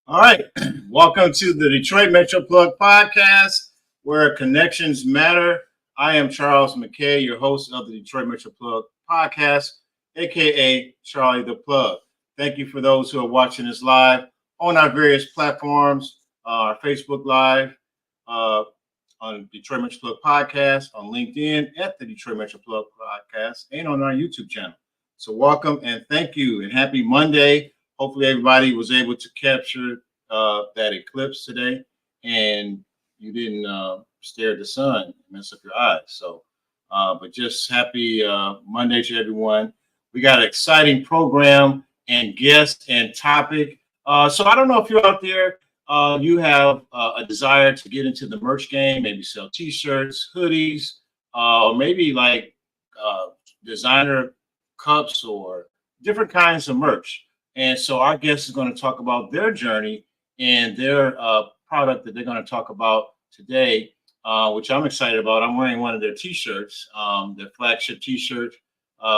All right. Welcome to the Detroit Metro Plug podcast, where connections matter. I am Charles McKay, your host of the Detroit Metro Plug podcast, aka Charlie the Plug. Thank you for those who are watching us live on our various platforms, our Facebook Live, uh, on Detroit Metro Plug podcast, on LinkedIn at the Detroit Metro Plug podcast, and on our YouTube channel. So welcome and thank you and happy Monday. Hopefully everybody was able to capture that eclipse today and you didn't stare at the sun and mess up your eyes. So, but just happy Monday to everyone. We got an exciting program and guest and topic. So I don't know if you're out there, you have a desire to get into the merch game, maybe sell t-shirts, hoodies, or maybe like uh, designer cups or different kinds of merch. And so our guest is going to talk about their journey and their product that they're going to talk about today, which I'm excited about. I'm wearing one of their t-shirts, their flagship t-shirt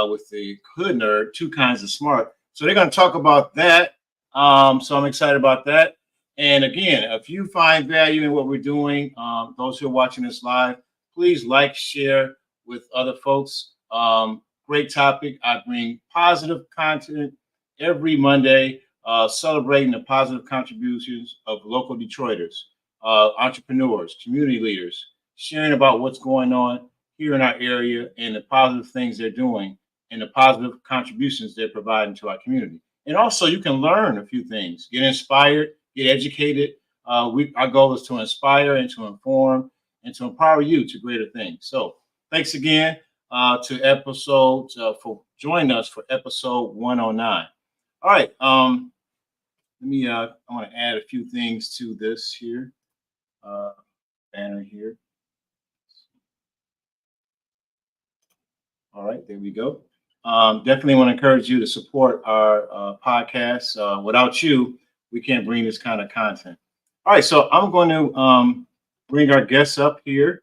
with the Hood Nerd, two kinds of smart. So they're going to talk about that. So I'm excited about that. And again, if you find value in what we're doing, those who are watching this live, please like, share with other folks. Great topic. I bring positive content every Monday, celebrating the positive contributions of local Detroiters, entrepreneurs, community leaders, sharing about what's going on here in our area and the positive things they're doing and the positive contributions they're providing to our community. And also, you can learn a few things, get inspired, get educated. Our goal is to inspire and to inform and to empower you to greater things. So, thanks again to episode for joining us for episode 109. All right. Let me. I want to add a few things to this here banner here. All right, there we go. Definitely want to encourage you to support our podcast. Without you, we can't bring this kind of content. All right, so I'm going to bring our guests up here,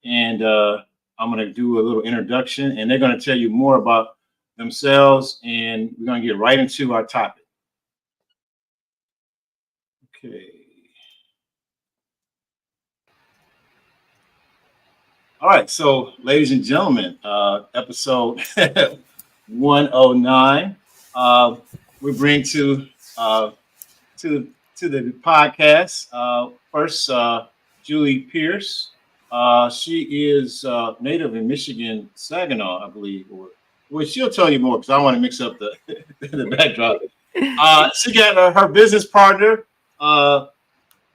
and I'm going to do a little introduction, and they're going to tell you more about themselves, and we're going to get right into our topic. Okay. All right, so ladies and gentlemen, episode 109. Uh, we bring uh, to the podcast first Julie Pierce. She is native in Michigan, Saginaw, I believe. Or well, she'll tell you more because I want to mix up the the backdrop. She got her business partner,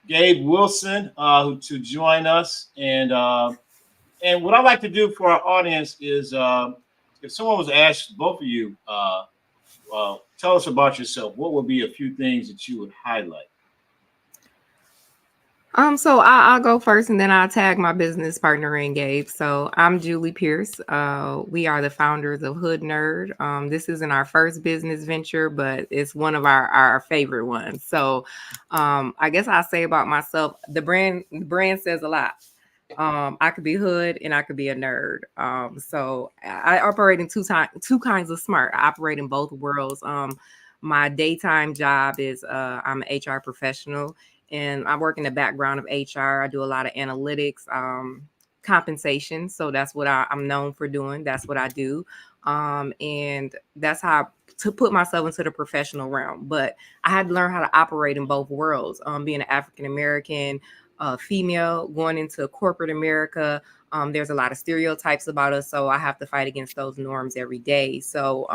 Gabe Wilson, to join us, and what I like to do for our audience is, if someone was asked, both of you, tell us about yourself. What would be a few things that you would highlight? So I'll go first and then I'll tag my business partner in Gabe. So I'm Julie Pierce. We are the founders of Hood Nerd. This isn't our first business venture, but it's one of our favorite ones. So I guess I'll say about myself, the brand says a lot. I could be hood and I could be a nerd. So I operate in two kinds of smart. I operate in both worlds. My daytime job is I'm an HR professional and I work in the background of HR. I do a lot of analytics, compensation. So that's what I'm known for doing. That's what I do. And that's how to put myself into the professional realm. But I had to learn how to operate in both worlds. Being an African American female going into corporate America, there's a lot of stereotypes about us. So I have to fight against those norms every day. So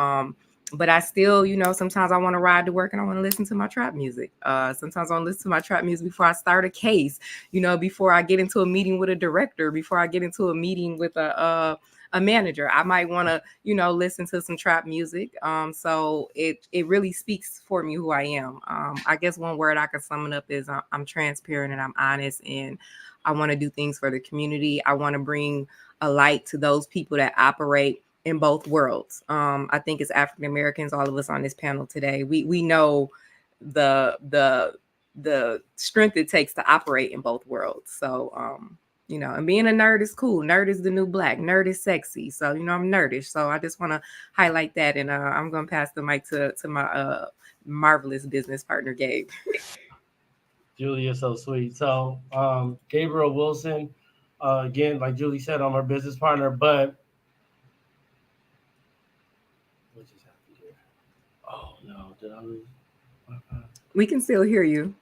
but I still, sometimes I want to ride to work and I want to listen to my trap music. Sometimes I want to listen to my trap music before I start a case, before I get into a meeting with a director, before I get into a meeting with a manager. I might want to, listen to some trap music. So it really speaks for me who I am. I guess one word I can sum it up is I'm transparent and I'm honest and I want to do things for the community. I want to bring a light to those people that operate in both worlds. I think as African Americans, all of us on this panel today, we know the strength it takes to operate in both worlds. So and being a nerd is cool. Nerd is the new black. Nerd is sexy. So I'm nerdish. So I just want to highlight that, and I'm gonna pass the mic to my marvelous business partner, Gabe. Julie is so sweet. So, Gabriel Wilson, again, like Julie said, I'm her business partner. But what just happened here? Oh no, did I lose? We can still hear you.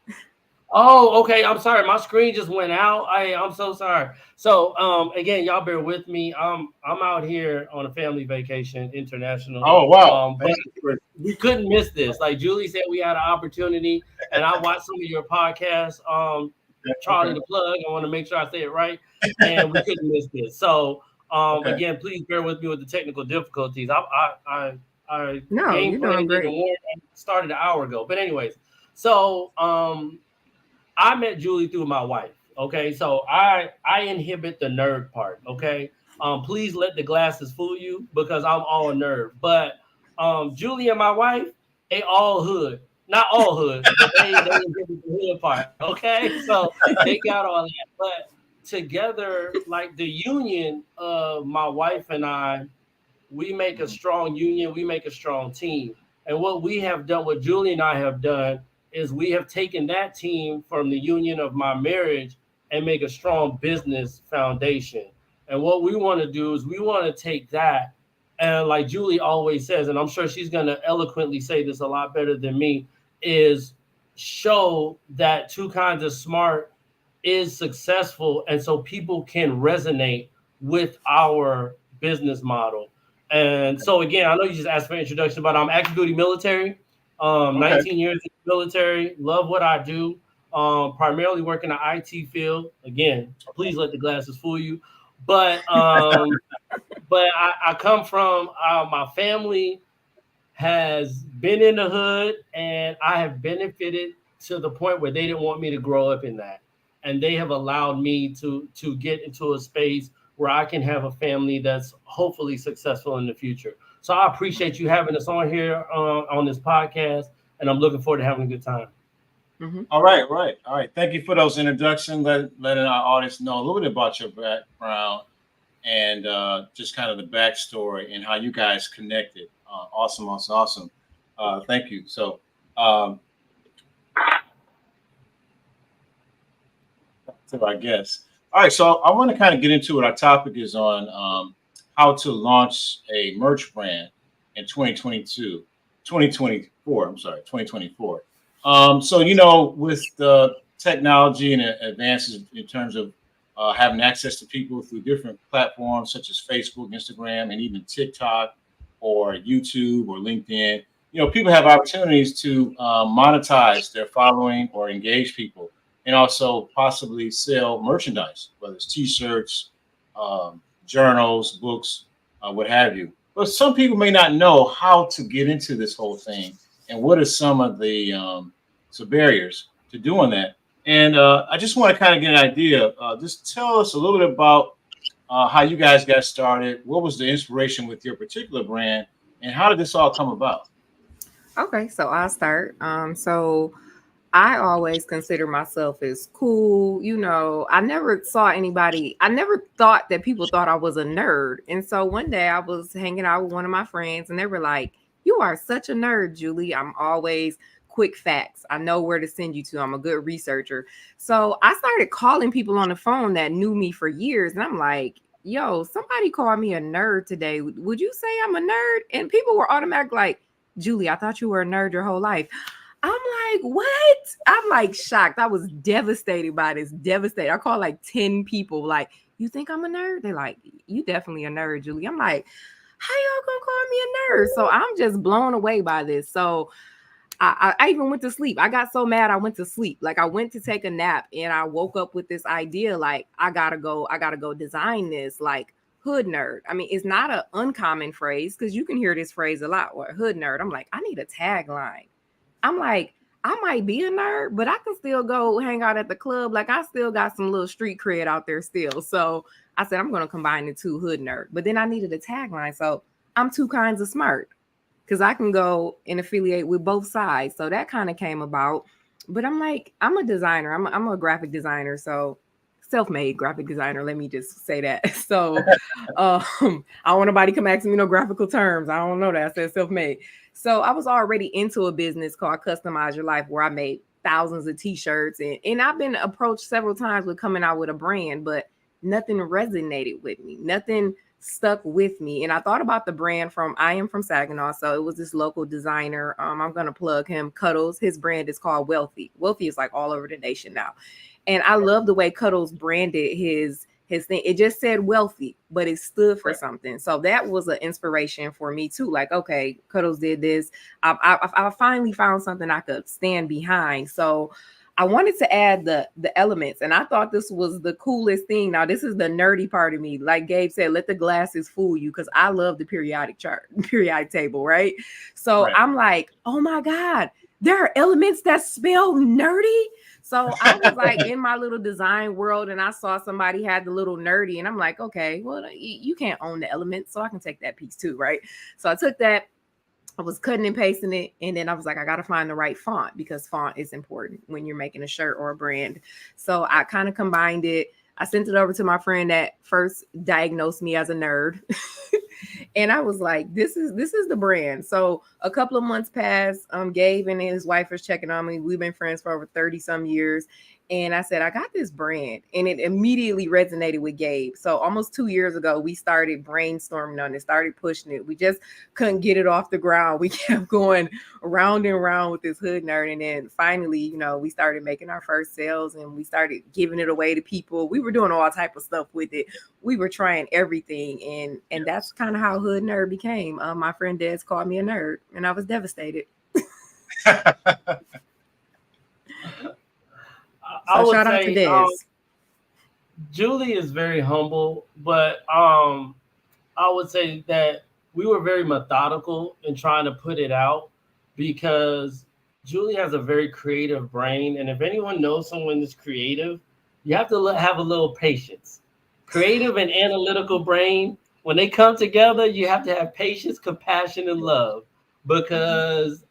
Oh, okay. I'm sorry. My screen just went out. I'm so sorry. So, again, y'all bear with me. I'm out here on a family vacation, international. Oh wow! But Thank you for we couldn't miss this. Like Julie said, we had an opportunity, and I watched some of your podcasts. Charlie okay. the Plug. I want to make sure I say it right, and we couldn't miss this. So, Okay. again, please bear with me with the technical difficulties. I No, game you're doing plan didn't great. warn. Started an hour ago, but anyways, so I met Julie through my wife. Okay, so I inhibit the nerd part. Okay, please let the glasses fool you because I'm all nerd. But Julie and my wife, they all hood. Not all hood, but they inhibit the hood part. Okay, so they got all that. But together, like the union of my wife and I, we make a strong union, we make a strong team. And what we have done, what Julie and I have done, is we have taken that team from the union of my marriage and make a strong business foundation. And what we want to do is we want to take that, and like Julie always says, and I'm sure she's going to eloquently say this a lot better than me, is show that Two Kinds of Smart is successful, and so people can resonate with our business model. And so again, I know you just asked for introduction, but I'm active duty military, Okay. 19 years in the military, love what I do, primarily work in the IT field. Again, please let the glasses fool you. But I come from my family has been in the hood, and I have benefited to the point where they didn't want me to grow up in that, and they have allowed me to get into a space where I can have a family that's hopefully successful in the future. So I appreciate you having us on here on this podcast, and I'm looking forward to having a good time. Hmm. All right, right. All right. Thank you for those introductions. Letting our audience know a little bit about your background and just kind of the backstory and how you guys connected. Awesome, awesome, awesome. Thank you. Um, so I guess. All right. So I want to kind of get into what our topic is on how to launch a merch brand in 2022, 2024. I'm sorry, 2024. So, with the technology and advances in terms of having access to people through different platforms such as Facebook, Instagram, and even TikTok or YouTube or LinkedIn, people have opportunities to monetize their following or engage people and also possibly sell merchandise, whether it's T-shirts, journals, books, what have you. But some people may not know how to get into this whole thing and what are some of the barriers to doing that. And I just want to kind of get an idea. Just tell us a little bit about how you guys got started. What was the inspiration with your particular brand, and how did this all come about? Okay, so I'll start. So I always consider myself as cool. I never saw anybody, I never thought that people thought I was a nerd. And so one day I was hanging out with one of my friends and they were like, "You are such a nerd, Julie. I'm always quick facts. I know where to send you to. I'm a good researcher." So I started calling people on the phone that knew me for years. And I'm like, "Yo, somebody called me a nerd today. Would you say I'm a nerd?" And people were automatic like, "Julie, I thought you were a nerd your whole life." I'm like, "What?" I'm like shocked. I was devastated by this. Devastated. I called like 10 people, like, "You think I'm a nerd?" They're like, "You definitely a nerd, Julie." I'm like, "How y'all gonna call me a nerd?" So I'm just blown away by this. So I even went to sleep. I got so mad I went to sleep. Like I went to take a nap and I woke up with this idea, like, I gotta go design this, like, hood nerd. I mean, it's not an uncommon phrase because you can hear this phrase a lot, or hood nerd. I'm like, I need a tagline. I'm like, I might be a nerd, but I can still go hang out at the club. Like I still got some little street cred out there still. So I said, I'm going to combine the two, hood nerd. But then I needed a tagline. So I'm Two Kinds of Smart because I can go and affiliate with both sides. So that kind of came about. But I'm like, I'm a designer. I'm a graphic designer. So self-made graphic designer. Let me just say that. So I don't want nobody come asking me no graphical terms. I don't know that. I said self-made. So I was already into a business called Customize Your Life, where I made thousands of t-shirts, and I've been approached several times with coming out with a brand, but nothing resonated with me. Nothing stuck with me. And I thought about the brand I am from Saginaw. So it was this local designer. I'm going to plug him, Cuddles. His brand is called Wealthy. Wealthy is like all over the nation now. And I love the way Cuddles branded his thing. It just said wealthy, but it stood for something. So that was an inspiration for me too. Like, okay, Cuddles did this. I finally found something I could stand behind. So I wanted to add the elements, and I thought this was the coolest thing. Now, this is the nerdy part of me. Like Gabe said, let the glasses fool you, because I love the periodic table, right? So I'm like, oh my God, there are elements that spell nerdy. So I was like in my little design world, and I saw somebody had the little nerdy, and I'm like, okay, well, you can't own the elements, so I can take that piece too, right? So I took that. I was cutting and pasting it, and then I was like, I got to find the right font, because font is important when you're making a shirt or a brand. So I kind of combined it. I sent it over to my friend that first diagnosed me as a nerd. And I was like, this is the brand. So a couple of months passed. Gabe and his wife was checking on me. We've been friends for over 30 some years. And I said, I got this brand, and it immediately resonated with Gabe. So almost 2 years ago, we started brainstorming on it, started pushing it. We just couldn't get it off the ground. We kept going round and round with this hood nerd. And then finally, we started making our first sales, and we started giving it away to people. We were doing all type of stuff with it. We were trying everything. And that's kind of how hood nerd became. My friend Des called me a nerd, and I was devastated. I would shout say, out to Des. Julie is very humble, but I would say that we were very methodical in trying to put it out, because Julie has a very creative brain. And if anyone knows someone that's creative, you have to have a little patience. Creative and analytical brain, when they come together, you have to have patience, compassion, and love, because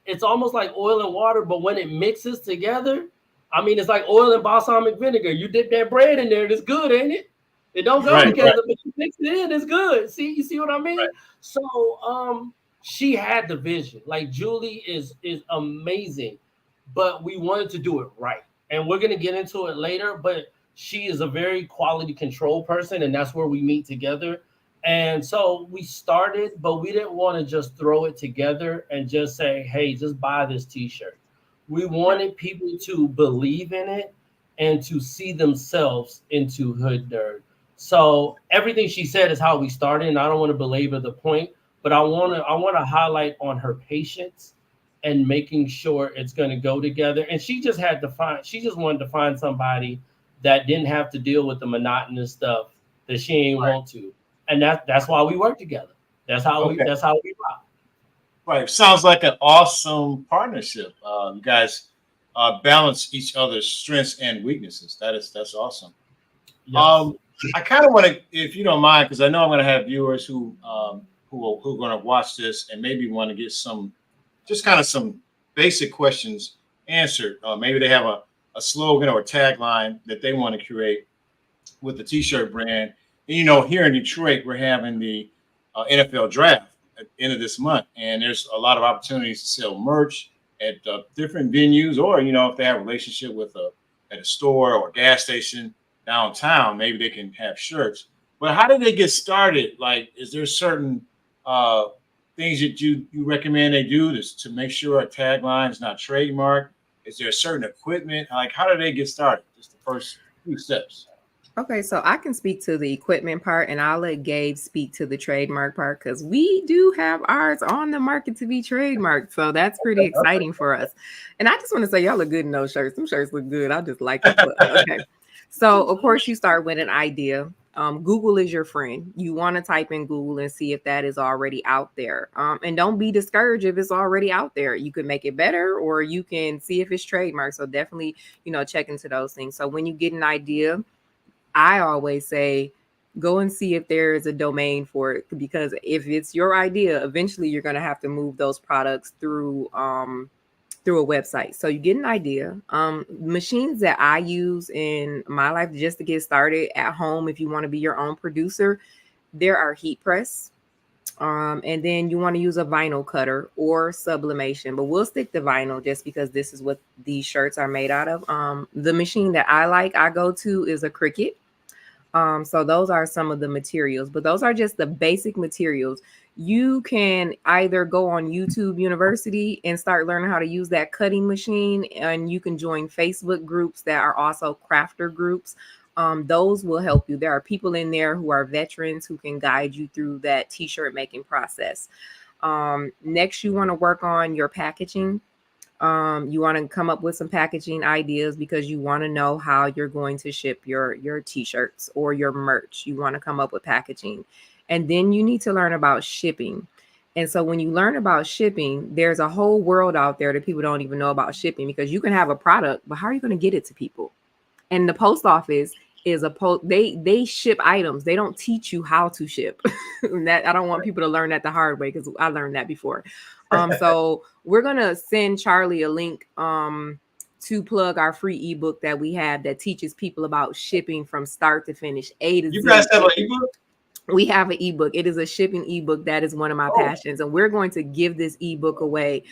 it's almost like oil and water, but when it mixes together, I mean, it's like oil and balsamic vinegar. You dip that bread in there, and it's good, ain't it? It don't go together, but you mix it in, it's good. You see what I mean? Right. So she had the vision. Like, Julie is amazing, but we wanted to do it right. And we're gonna get into it later, but she is a very quality control person, and that's where we meet together. And so we started, but we didn't want to just throw it together and just say, hey, just buy this t-shirt. We wanted people to believe in it and to see themselves into Hood Nerd. So everything she said is how we started, and I don't want to belabor the point, but I want to highlight on her patience and making sure it's going to go together. And she just wanted to find somebody that didn't have to deal with the monotonous stuff that she ain't want to, and that's why we work together. That's how we rock. Right. Sounds like an awesome partnership. You guys balance each other's strengths and weaknesses. That's awesome. Yes. I kind of want to, if you don't mind, because I know I'm going to have viewers who are going to watch this and maybe want to get some basic questions answered. Maybe they have a slogan or a tagline that they want to create with the t-shirt brand. And, here in Detroit, we're having the NFL draft at the end of this month, and there's a lot of opportunities to sell merch at different venues, or if they have a relationship with at a store or a gas station downtown, maybe they can have shirts. But how did they get started? Like, is there certain things that you recommend they do to make sure a tagline is not trademarked? Is there a certain equipment? Like, how do they get started? Just the first few steps. Okay, so I can speak to the equipment part, and I'll let Gabe speak to the trademark part, because we do have ours on the market to be trademarked. So that's pretty exciting for us. And I just want to say, y'all look good in those shirts. Them shirts look good. I just like it. Okay. So, of course, you start with an idea. Google is your friend. You want to type in Google and see if that is already out there. And don't be discouraged if it's already out there. You can make it better, or you can see if it's trademarked. So definitely, check into those things. So when you get an idea, I always say, go and see if there is a domain for it, because if it's your idea, eventually you're going to have to move those products through a website. So you get an idea. Machines that I use in my life just to get started at home, if you want to be your own producer, there are heat press. And then you want to use a vinyl cutter or sublimation, but we'll stick to vinyl just because this is what these shirts are made out of. The machine that I go to is a Cricut. So those are some of the materials, but those are just the basic materials. You can either go on YouTube University and start learning how to use that cutting machine, and you can join Facebook groups that are also crafter groups. Those will help you. There are people in there who are veterans who can guide you through that t-shirt making process. Next, you want to work on your packaging. You want to come up with some packaging ideas because you want to know how you're going to ship your t-shirts or your merch. You want to come up with packaging, and then you need to learn about shipping. And so when you learn about shipping, there's a whole world out there that people don't even know about shipping, because you can have a product, but how are you going to get it to people? And the post office is they ship items. They don't teach you how to ship. That I don't want people to learn that the hard way, because I learned that before. So we're gonna send Charlie a link to plug our free ebook that we have that teaches people about shipping from start to finish, A to Z. You guys have an ebook? We have an ebook. It is a shipping ebook. That is one of my passions. And we're going to give this ebook away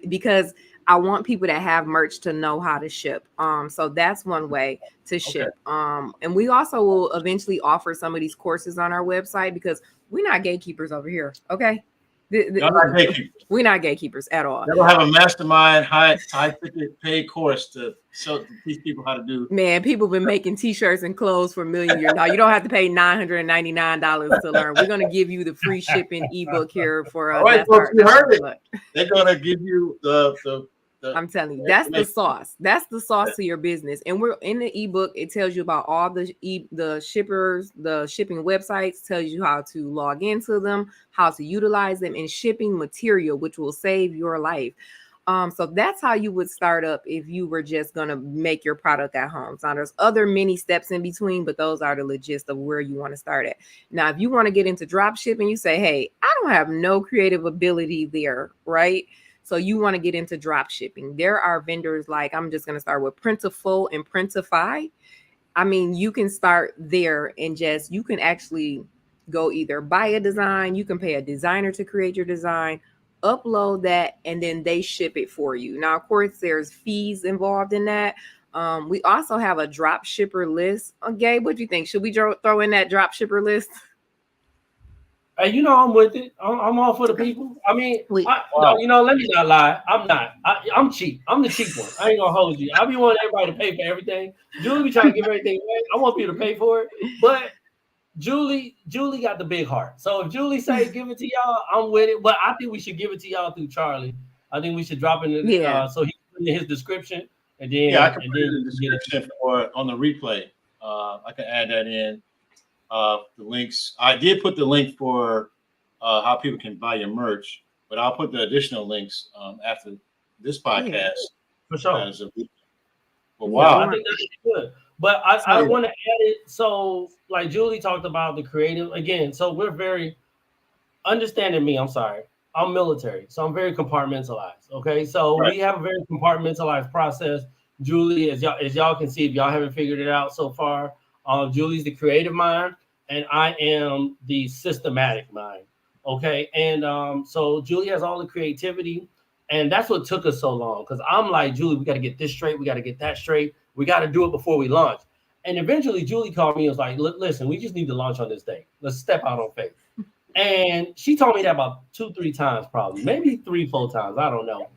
because I want people that have merch to know how to ship. So that's one way to ship. And we also will eventually offer some of these courses on our website, because we're not gatekeepers over here. Okay. We're not gatekeepers at all. They'll have a mastermind high ticket paid course to teach people how to do. Man, people been making t-shirts and clothes for a million years now. You don't have to pay $999 to learn. We're going to give you the free shipping ebook here for all right, folks, you heard it. They're going to give you the I'm telling you, that's the sauce. That's the sauce to your business. And we're in the ebook. It tells you about all the shippers, the shipping websites, tells you how to log into them, how to utilize them, and shipping material, which will save your life. So that's how you would start up if you were just going to make your product at home. So there's other many steps in between, but those are the gist of where you want to start at. Now, if you want to get into drop shipping, you say, hey, I don't have no creative ability there, right? So you want to get into drop shipping. There are vendors like, I'm just going to start with Printiful and Printify. I mean, you can start there and you can actually go either buy a design, you can pay a designer to create your design, upload that, and then they ship it for you. Now, of course, there's fees involved in that. We also have a drop shipper list. Gabe, what do you think? Should we throw in that drop shipper list? Hey, I'm with it. I'm all for the people. I mean, let me not lie. I'm not. I'm cheap. I'm the cheap one. I ain't gonna hold you. I be wanting everybody to pay for everything. Julie be trying to give everything away. I want people to pay for it. But Julie got the big heart. So if Julie say give it to y'all, I'm with it. But I think we should give it to y'all through Charlie. I think we should drop it in so he put in his description, and then I can put it in the description or on the replay. I can add that in. The links. I did put the link for how people can buy your merch, but I'll put the additional links after this podcast. For sure. But wow, I think that's good. But I want to add it. So, like Julie talked about the creative again. So we're very understanding me. I'm sorry. I'm military, so I'm very compartmentalized. Okay, so we have a very compartmentalized process. Julie, as y'all can see, if y'all haven't figured it out so far. Julie's the creative mind, and I am the systematic mind. Okay, and so Julie has all the creativity, and that's what took us so long. Because I'm like, Julie, we got to get this straight, we got to get that straight, we got to do it before we launch. And eventually, Julie called me and was like, listen, we just need to launch on this day. Let's step out on faith. And she told me that about 2-3 times, probably, maybe 3-4 times. I don't know.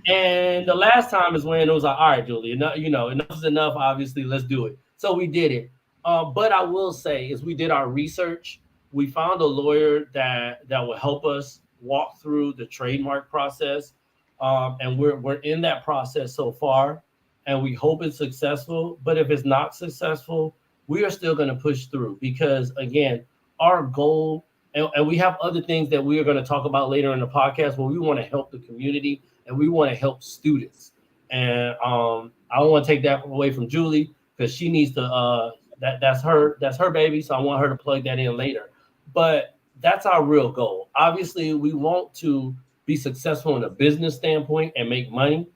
And the last time is when it was like, all right, Julie, enough is enough. Obviously, let's do it. So we did it. But I will say, is we did our research. We found a lawyer that will help us walk through the trademark process, and we're in that process so far, and we hope it's successful. But if it's not successful, we are still going to push through, because again, our goal, and we have other things that we are going to talk about later in the podcast, where we want to help the community and we want to help students. And I don't want to take that away from Julie, because she needs to. That's her baby, so I want her to plug that in later. But that's our real goal. Obviously, we want to be successful in a business standpoint and make money.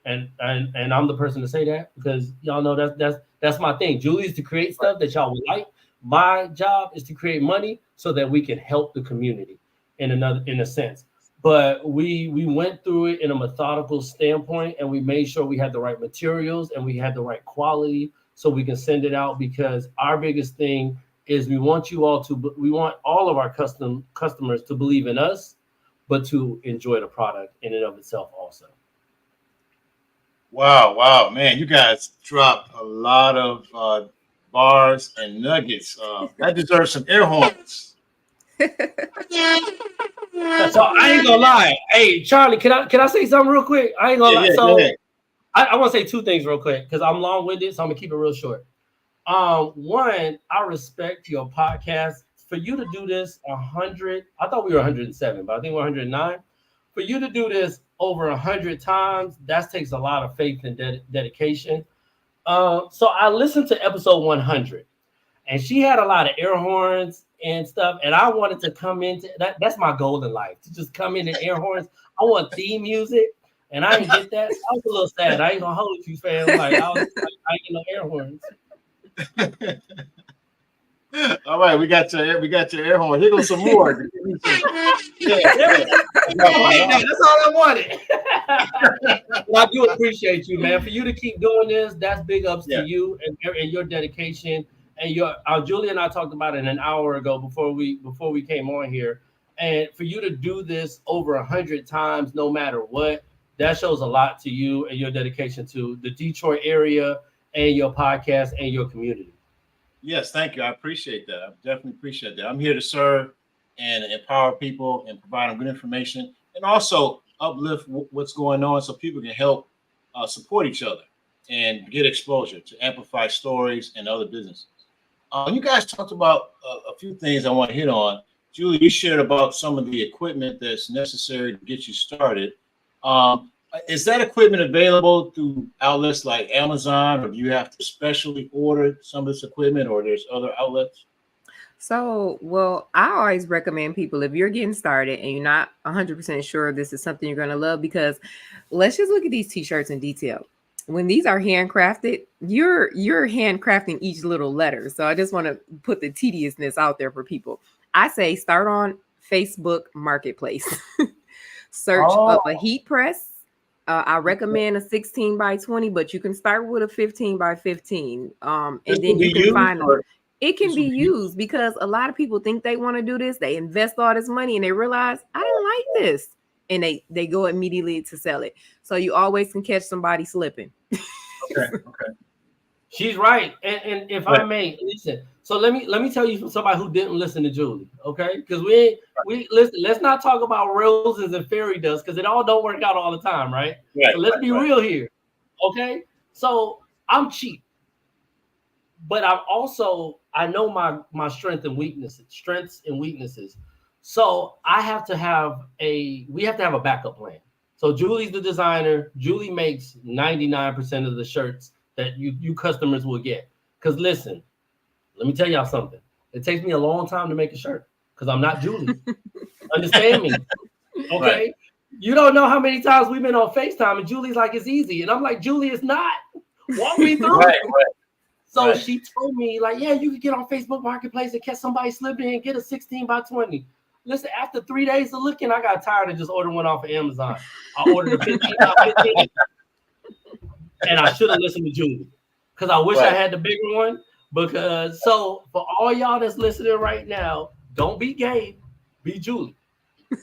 And I'm the person to say that, because y'all know that's my thing. Julie's to create stuff that y'all would like, My job is to create money so that we can help the community in a sense. But we went through it in a methodical standpoint, and we made sure we had the right materials and we had the right quality so we can send it out, because our biggest thing is we want all of our customers to believe in us, but to enjoy the product in and of itself also. Wow, man, you guys dropped a lot of bars and nuggets. That deserves some air horns. So I ain't gonna lie. Hey, Charlie, can I say something real quick? I ain't gonna lie. So I want to say two things real quick because I'm long-winded, so I'm gonna keep it real short. One, I respect your podcast. For you to do this 100, I thought we were 107, but I think we're 109. For you to do this over 100 times, that takes a lot of faith and dedication. So I listened to episode 100, and she had a lot of air horns and stuff, and I wanted to come into that. That's my goal in life, to just come in and air horns. I want theme music, and I didn't get that. I was a little sad. I ain't gonna hold you, fam. Like I get no air horns. All right, we got your air horn. Here goes some more. That's all I wanted. Well, I do appreciate you, man. For you to keep doing this, that's big ups to you and your dedication. And your Julie and I talked about it an hour ago before we came on here. And for you to do this over 100 times, no matter what, that shows a lot to you and your dedication to the Detroit area and your podcast and your community. Yes, thank you. I appreciate that. I definitely appreciate that. I'm here to serve and empower people and provide them good information, and also uplift what's going on so people can help support each other and get exposure to amplify stories and other businesses. You guys talked about a few things I want to hit on. Julie, you shared about some of the equipment that's necessary to get you started. Is that equipment available through outlets like Amazon, or do you have to specially order some of this equipment, or there's other outlets? So, well, I always recommend people, if you're getting started and you're not 100% sure this is something you're going to love, because let's just look at these t-shirts in detail. When these are handcrafted, you're handcrafting each little letter. So I just want to put the tediousness out there for people. I say start on Facebook Marketplace. Search up a heat press. I recommend a 16 by 20, but you can start with a 15 by 15. And then you can find them. It can be used, because a lot of people think they want to do this. They invest all this money and they realize, I don't like this. And they go immediately to sell it. So you always can catch somebody slipping. Okay. She's right. And if I may, listen. So let me tell you from somebody who didn't listen to Julie, okay? Because we listen. Let's not talk about roses and fairy dust, because it all don't work out all the time, right? So let's be real here, okay? So I'm cheap, but I know my strengths and weaknesses. So we have to have a backup plan. So Julie's the designer. Julie makes 99% of the shirts that you customers will get. Because listen, let me tell y'all something. It takes me a long time to make a shirt because I'm not Julie. Understand me? Okay. Right. You don't know how many times we've been on FaceTime and Julie's like, it's easy. And I'm like, Julie, it's not. Walk me through it. So she told me, like, yeah, you could get on Facebook Marketplace and catch somebody slipping and get a 16 by 20. Listen, after 3 days of looking, I got tired of just ordering one off of Amazon. I ordered a 15 by 15. And I should have listened to Julie, because I wish I had the bigger one. Because so for all y'all that's listening right now, don't be Gabe, be Julie.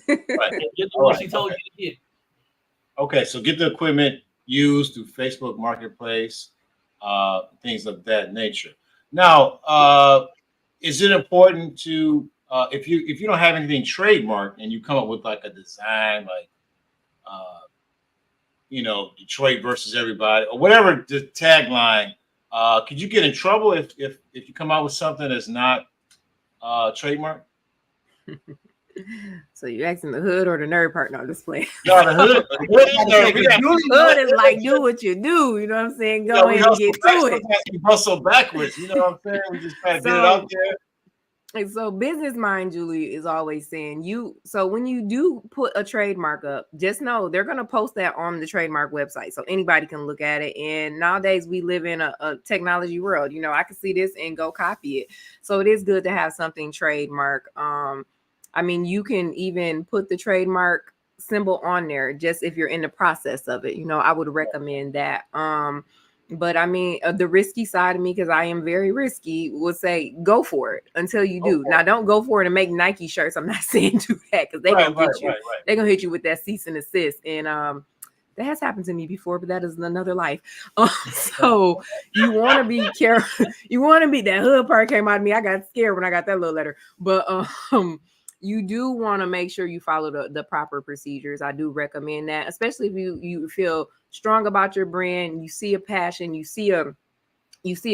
Right. And get the one she told you to get. Okay, so get the equipment used through Facebook Marketplace, things of that nature. Now, is it important to if you don't have anything trademarked and you come up with like a design like Detroit versus everybody or whatever the tagline, could you get in trouble if you come out with something that's not trademarked? So you're asking the hood or the nerd part? No, just playing. No, the hood. The hood is like, do what you do. You know what I'm saying? Go in and get to it. We hustle backwards. You know what I'm saying? We just try to get it out there. And so business mind, Julie, is always saying so when you do put a trademark up, just know they're going to post that on the trademark website so anybody can look at it. And nowadays we live in a technology world. I can see this and go copy it. So it is good to have something trademark. I mean, you can even put the trademark symbol on there just if you're in the process of it. I would recommend that. But I mean, the risky side of me, because I am very risky, would say go for it until you do. Now, don't go for it and make Nike shirts. I'm not saying do that because they're gonna get you. They're gonna hit you with that cease and assist. And that has happened to me before, but that is another life. So you want to be careful. You want to be that hood part came out of me. I got scared when I got that little letter. But you do want to make sure you follow the proper procedures. I do recommend that, especially if you feel strong about your brand, you see a passion, you see a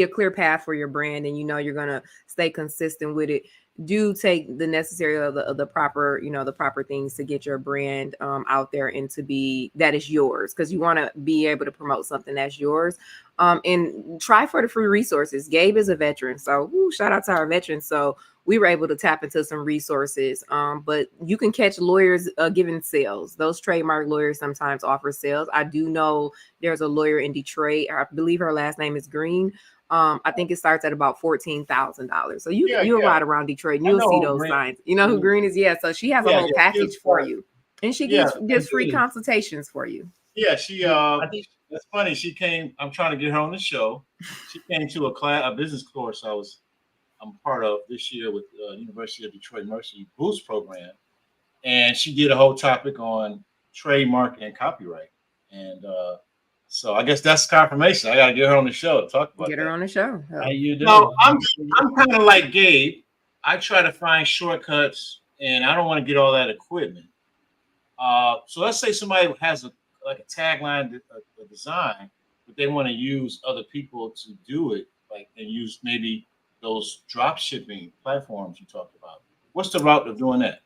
clear path for your brand, and you're gonna stay consistent with it. Do take the necessary of the proper the proper things to get your brand out there and to be that is yours, because you want to be able to promote something that's yours. And try for the free resources. Gabe is a veteran, so shout out to our veterans. So we were able to tap into some resources. But you can catch lawyers giving sales. Those trademark lawyers sometimes offer sales. I do know there's a lawyer in Detroit. I believe her last name is Green. I think it starts at about $14,000. So you'll ride around Detroit and you'll see those signs. You know who Green is? Yeah. So she has a whole package for you. And she gives free consultations for you. Yeah, that's funny. She came. I'm trying to get her on the show. She came to a business course I'm part of this year with University of Detroit Mercy Boost program, and she did a whole topic on trademark and copyright. And so I guess that's confirmation. I got to get her on the show to talk about. Get her on the show. How you doing? No, I'm kind of like Gabe. I try to find shortcuts, and I don't want to get all that equipment. So let's say somebody has a tagline, a design, but they want to use other people to do it, and use maybe those drop shipping platforms you talked about. What's the route of doing that?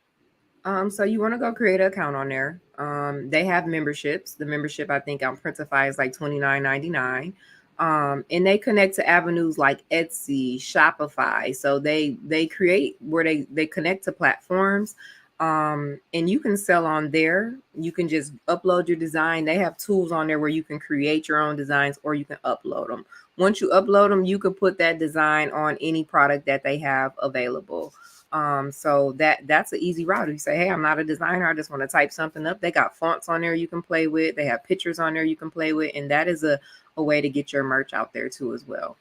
So you want to go create an account on there. They have memberships. The membership, I think on Printify is like $29.99. And they connect to avenues like Etsy, Shopify. So they create where they connect to platforms. And you can sell on there. You can just upload your design. They have tools on there where you can create your own designs, or you can upload them. Once you upload them, you can put that design on any product that they have available. So that's an easy route. You say, hey, I'm not a designer. I just want to type something up. They got fonts on there you can play with. They have pictures on there you can play with. And that is a way to get your merch out there too as well.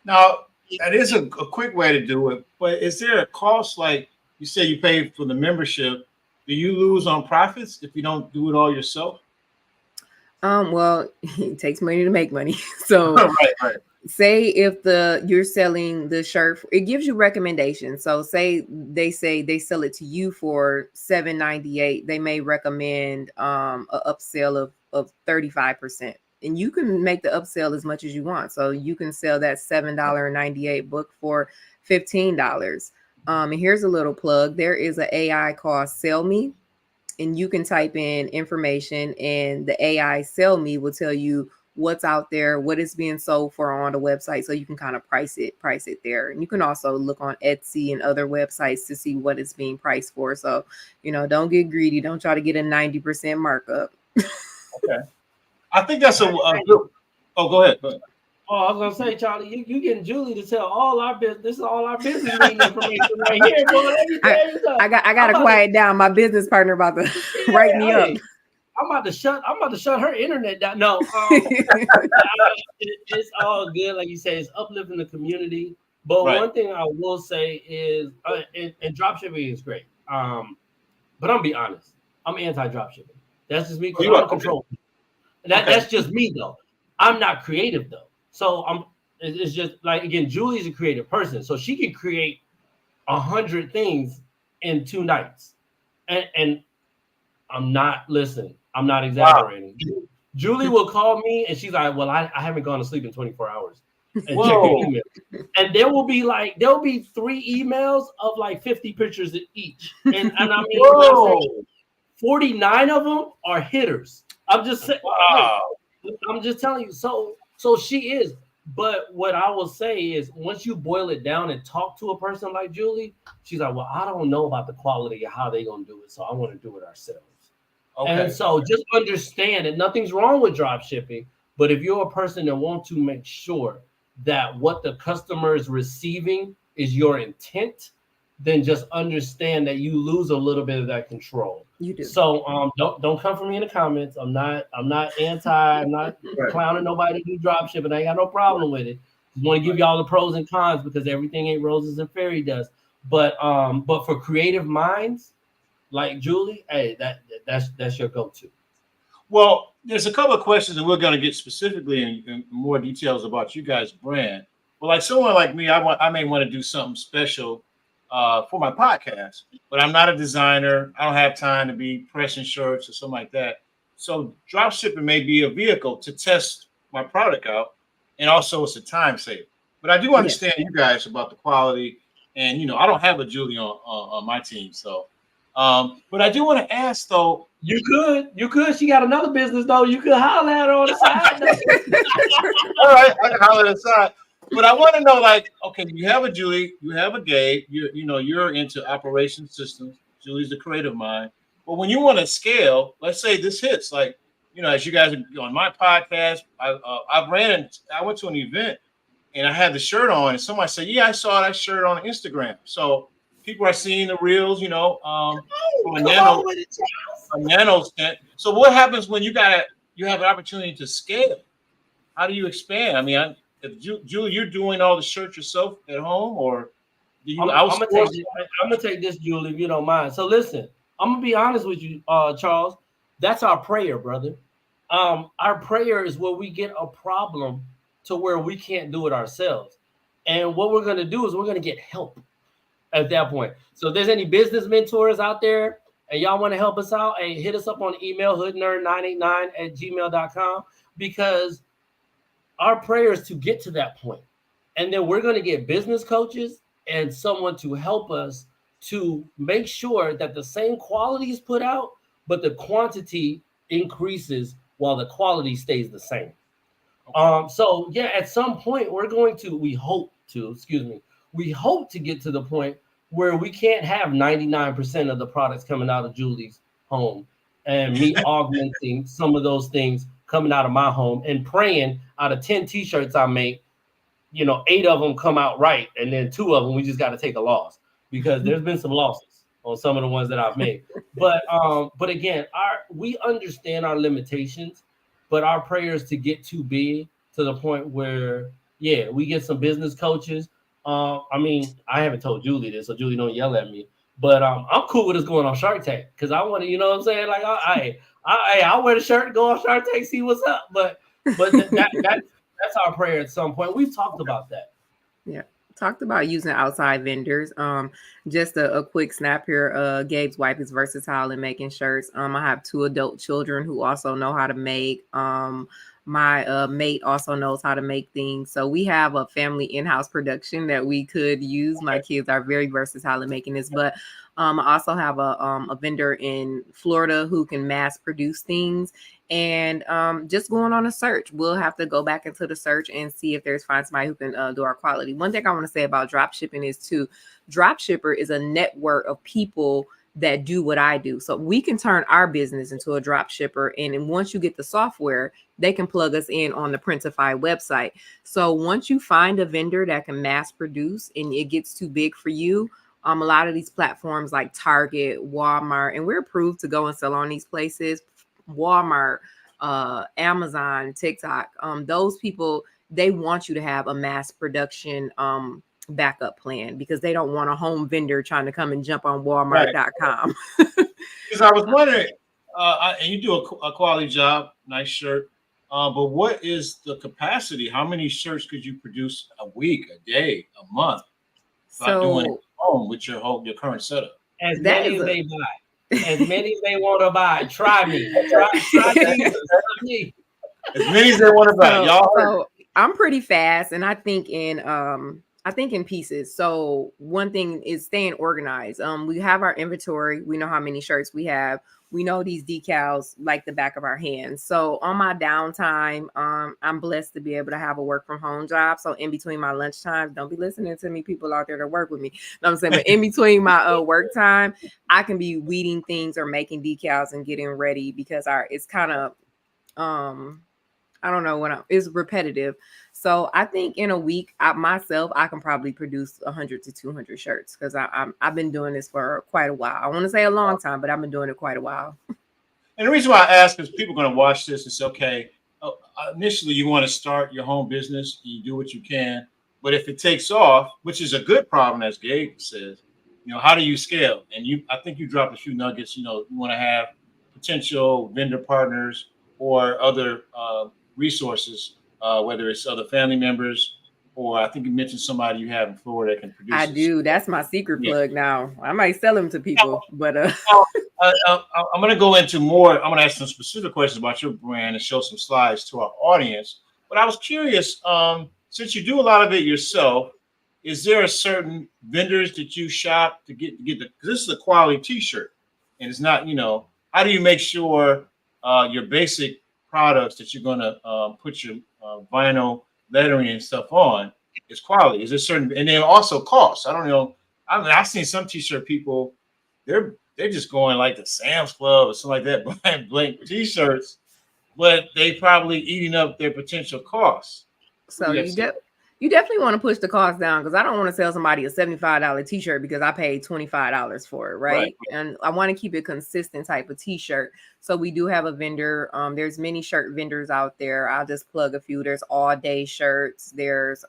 Now, that is a quick way to do it. But is there a cost? Like you say you pay for the membership. Do you lose on profits if you don't do it all yourself? Well, it takes money to make money. So right. Say if you're selling the shirt, it gives you recommendations. So say they sell it to you for $7.98, they may recommend a upsell of 35%. And you can make the upsell as much as you want. So you can sell that $7.98 book for $15. And here's a little plug. There is an AI called Sell Me. And you can type in information and the AI Sell Me will tell you what's out there, what it's being sold for on the website. So you can kind of price it there. And you can also look on Etsy and other websites to see what it's being priced for. So, don't get greedy. Don't try to get a 90% markup. Okay. I think that's a good. Oh, go ahead. Oh, I was gonna say, Charlie, you getting Julie to tell all our business. This is all our business meeting information right here, boy. I got to quiet down. My business partner about to write me up. I'm about to shut her internet down. No, it's all good. Like you say, it's uplifting the community. But one thing I will say is, and dropshipping is great. But I'm gonna be honest, I'm anti-dropshipping. That's just me because I'm control. That's just me though. I'm not creative though. So it's just like, again, Julie's a creative person, so she can create 100 things in 2 nights. And I'm not exaggerating. Wow. Julie will call me and she's like, well, I haven't gone to sleep in 24 hours. And check your email. And there'll be 3 emails of like 50 pictures each. And I mean, 49 of them are hitters. I'm just saying. Wow. I'm just telling you. So she is. But what I will say is, once you boil it down and talk to a person like Julie, she's like, well, I don't know about the quality of how they're going to do it, so I want to do it ourselves. Okay. And so just understand that nothing's wrong with drop shipping, but if you're a person that wants to make sure that what the customer is receiving is your intent, then just understand that you lose a little bit of that control. You do. So don't come for me in the comments. I'm not I'm not clowning nobody to do drop shipping. I ain't got no problem with it. Just want to give you all the pros and cons because everything ain't roses and fairy dust. But for creative minds like Julie, hey, that's your go-to. Well, there's a couple of questions, and we're going to get specifically in more details about you guys' brand. But like someone like me, I may want to do something special for my podcast, but I'm not a designer. I don't have time to be pressing shirts or something like that. So drop shipping may be a vehicle to test my product out, and also it's a time saver. But I do understand you guys about the quality, and I don't have a Julie on my team, so. But I do want to ask though. You could. She got another business though. You could holler at her on the side. All right, I can holler at the side. But I want to know, like, okay, you have a Julie, you have a Gabe. You're into operation systems. Julie's the creative mind. But when you want to scale, let's say this hits, like, as you guys are on my podcast, I went to an event and I had the shirt on, and somebody said, "Yeah, I saw that shirt on Instagram." So people are seeing the reels, from a nano scent. So what happens when you have an opportunity to scale? How do you expand? I mean, Julie, you're doing all the shirts yourself at home, or do you outsource? I'm gonna take this, Julie, if you don't mind. So listen, I'm gonna be honest with you, Charles. That's our prayer, brother. Our prayer is where we get a problem to where we can't do it ourselves, and what we're gonna do is we're gonna get help at that point. So if there's any business mentors out there and y'all want to help us out, hey, hit us up on email, hoodnerd989@gmail.com, because our prayer is to get to that point. And then we're going to get business coaches and someone to help us to make sure that the same quality is put out, but the quantity increases while the quality stays the same. So yeah, at some point we hope to get to the point where we can't have 99% of the products coming out of Julie's home and me augmenting some of those things coming out of my home and praying out of 10 t-shirts I make, 8 of them come out right. And then 2 of them, we just got to take a loss because there's been some losses on some of the ones that I've made. But again, we understand our limitations, but our prayer is to get too big to the point where, we get some business coaches. I mean, I haven't told Julie this, so Julie don't yell at me. But I'm cool with us going on Shark Tank because I want to, you know what I'm saying? Like, I'll wear the shirt and go on Shark Tank, see what's up. But that's our prayer at some point. We've talked about that. Yeah, talked about using outside vendors. Just a quick snap here. Gabe's wife is versatile in making shirts. I have 2 adult children who also know how to make. My mate also knows how to make things. So we have a family in-house production that we could use. My kids are very versatile in making this, but I also have a vendor in Florida who can mass produce things. And just going on a search, we'll have to go back into the search and see if find somebody who can do our quality. One thing I want to say about drop shipping is drop shipper is a network of people that do what I do. So we can turn our business into a drop shipper. And once you get the software, they can plug us in on the Printify website. So once you find a vendor that can mass produce and it gets too big for you, a lot of these platforms like Target, Walmart, and we're approved to go and sell on these places, Walmart, Amazon, TikTok, those people, they want you to have a mass production backup plan because they don't want a home vendor trying to come and jump on Walmart.com. Because I was wondering, and you do a quality job, nice shirt, but what is the capacity? How many shirts could you produce a week, a day, a month? By doing it at home with your current setup? As many as they buy. As many as they want to buy. Try me. Try me. As many as they want to buy. So I'm pretty fast, and I think in pieces. So one thing is staying organized. We have our inventory. We know how many shirts we have. we know these decals like the back of our hands. So on my downtime, I'm blessed to be able to have a work from home job. So in between my lunch times, don't be listening to me, people out there that work with me. No, I'm saying, but in between my work time, I can be weeding things or making decals and getting ready because it's kind of I don't know it's repetitive. So I think in a week, I can probably produce 100 to 200 shirts because I've been doing this for quite a while. I want to say a long time, but I've been doing it quite a while. And the reason why I ask is people are going to watch this and say, okay, initially you want to start your home business, you do what you can, but if it takes off, which is a good problem, as Gabe says, how do you scale? And I think you dropped a few nuggets. You want to have potential vendor partners or other resources, whether it's other family members, or I think you mentioned somebody you have in Florida that can produce. I do. That's my secret plug now. I might sell them to people, but I'm going to go into more. I'm going to ask some specific questions about your brand and show some slides to our audience. But I was curious, since you do a lot of it yourself, is there a certain vendors that you shop to get because this is a quality T-shirt, and it's not, how do you make sure your basic products that you're going to put your vinyl lettering and stuff on is quality? Is it certain, and then also cost? I don't know. I've seen some T-shirt people, they're just going like the Sam's Club or something like that, buying blank T-shirts, but they probably eating up their potential costs. So you definitely want to push the cost down because I don't want to sell somebody a $75 T-shirt because I paid $25 for it, right? And I want to keep it consistent type of T-shirt. So we do have a vendor. There's many shirt vendors out there. I'll just plug a few. There's all day shirts. There's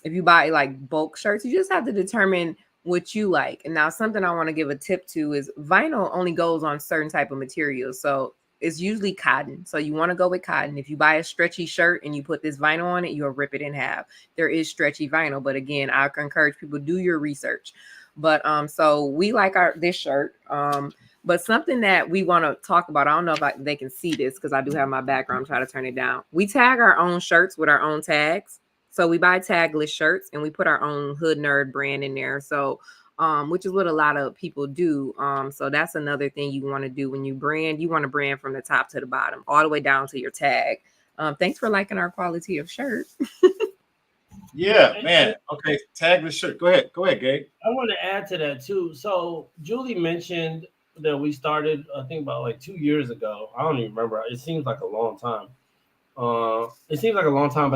if you buy like bulk shirts, you just have to determine what you like. And now something I want to give a tip to is vinyl only goes on certain type of materials. So it's usually cotton. So you want to go with cotton. If you buy a stretchy shirt and you put this vinyl on it, you'll rip it in half. There is stretchy vinyl, but again, I encourage people to do your research. But so we like this shirt. But something that we want to talk about, I don't know if they can see this because I do have my background. I'm trying to turn it down. We tag our own shirts with our own tags. So we buy tagless shirts and we put our own Hood Nerd brand in there. So which is what a lot of people do. So that's another thing you want to do when you brand. You want to brand from the top to the bottom, all the way down to your tag. Thanks for liking our quality of shirt. Yeah, man. Okay, tagless shirt. Go ahead, Gabe. I want to add to that too. So Julie mentioned that we started, I think about like 2 years ago. I don't even remember. It seems like a long time. But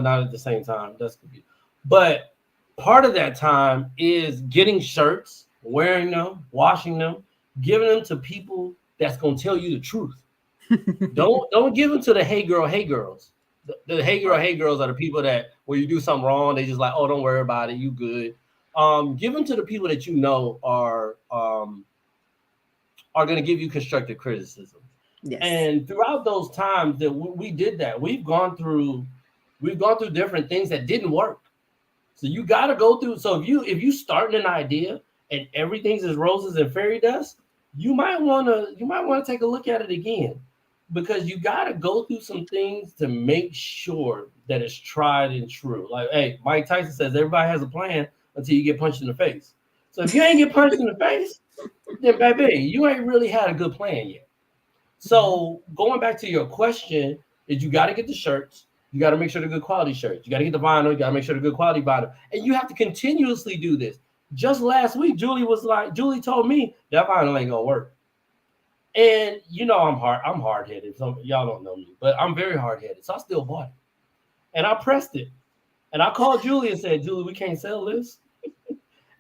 not at the same time. That's confusing. But part of that time is getting shirts, wearing them, washing them, giving them to people that's gonna tell you the truth. Don't give them to the hey girls. The hey girls are the people that when you do something wrong, they just like, oh, don't worry about it, you good. Give them to the people that you know are gonna give you constructive criticism. Yes. And throughout those times that we did that, we've gone through different things that didn't work. So you got to go through. So if you starting an idea and everything's as roses and fairy dust, you might want to take a look at it again, because you got to go through some things to make sure that it's tried and true. Like, hey, Mike Tyson says everybody has a plan until you get punched in the face. So if you ain't get punched in the face, then baby, you ain't really had a good plan yet. So going back to your question, is you got to get the shirts. You got to make sure they're good quality shirts. You got to get the vinyl. You got to make sure they're good quality vinyl. And you have to continuously do this. Just last week, Julie told me that vinyl ain't going to work. And I'm hard-headed. So y'all don't know me, but I'm very hard-headed. So I still bought it. And I pressed it. And I called Julie and said, Julie, we can't sell this.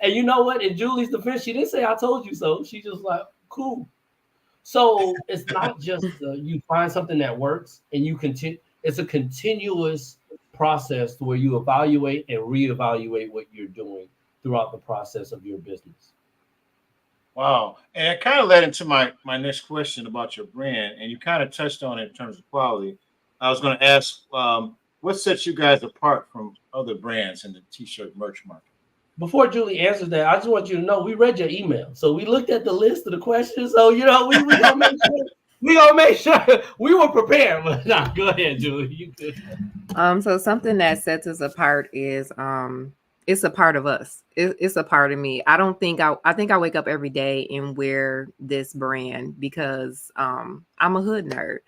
And you know what? In Julie's defense, she didn't say I told you so. She just like, cool. So it's not just you find something that works and you continue. It's a continuous process to where you evaluate and reevaluate what you're doing throughout the process of your business. Wow. And it kind of led into my next question about your brand, and you kind of touched on it in terms of quality. I was going to ask, what sets you guys apart from other brands in the T-shirt merch market? Before Julie answers that, I just want you to know we read your email. So we looked at the list of the questions. So, we gonna make sure. We gonna make sure we were prepared. But go ahead, Julie. You could. So something that sets us apart is it's a part of us. It's a part of me. I think I wake up every day and wear this brand because I'm a hood nerd.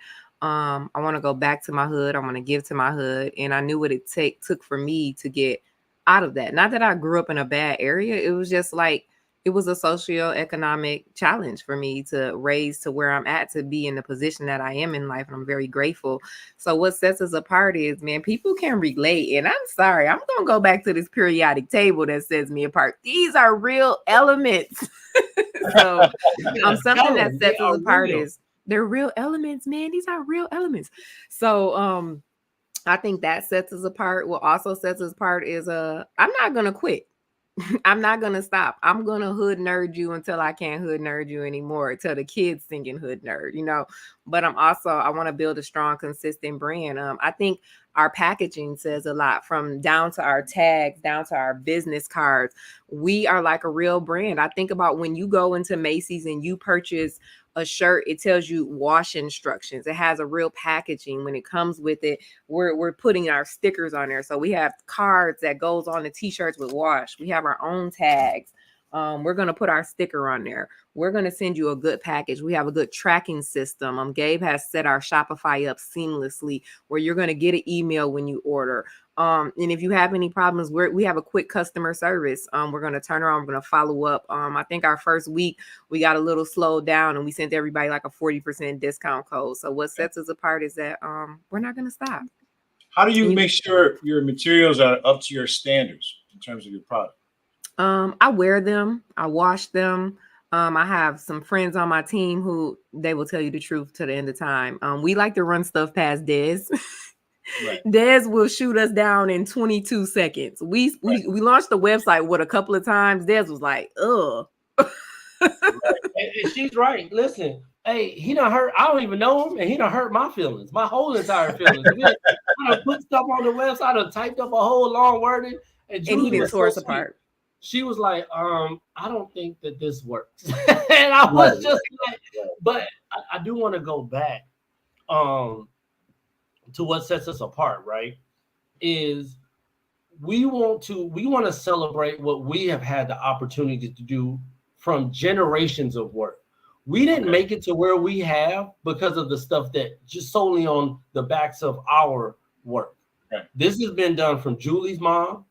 I want to go back to my hood. I want to give to my hood, and I knew what it took for me to get out of that. Not that I grew up in a bad area. It was just like it was a socio-economic challenge for me to raise to where I'm at, to be in the position that I am in life, and I'm very grateful. So what sets us apart is, man, people can relate. And I'm sorry, I'm gonna go back to this periodic table that sets me apart. These are real elements. So something that sets us apart is they're real elements, man. These are real elements. So I think that sets us apart. What also sets us apart is I'm not gonna quit. I'm not gonna stop. I'm gonna hood nerd you until I can't hood nerd you anymore. Until the kids singing hood nerd, But I want to build a strong, consistent brand. I think our packaging says a lot, from down to our tags, down to our business cards. We are like a real brand. I think about when you go into Macy's and you purchase a shirt, it tells you wash instructions. It has a real packaging. When it comes with it, we're putting our stickers on there. So we have cards that goes on the t-shirts with wash. We have our own tags. We're going to put our sticker on there. We're going to send you a good package. We have a good tracking system. Gabe has set our Shopify up seamlessly, where you're going to get an email when you order. And if you have any problems, we have a quick customer service. We're going to turn around. We're going to follow up. I think our first week we got a little slowed down, and we sent everybody like a 40% discount code. So what sets us apart is that we're not going to stop. How do you make sure your materials are up to your standards in terms of your product? I wear them. I wash them. I have some friends on my team who they will tell you the truth to the end of time. We like to run stuff past Dez. Right. Dez will shoot us down in 22 seconds. We launched the website a couple of times. Dez was like, ugh. And she's right. Listen, hey, he done hurt. I don't even know him, and he done hurt my feelings, my whole entire feelings. I done put stuff on the website. I done typed up a whole long wording, and he done tore us apart. She was like, I don't think that this works. And I was just like, but I do want to go back to what sets us apart, right? Is we want to celebrate what we have had the opportunity to do from generations of work. We didn't make it to where we have because of the stuff that just solely on the backs of our work. Okay. This has been done from Julie's mom,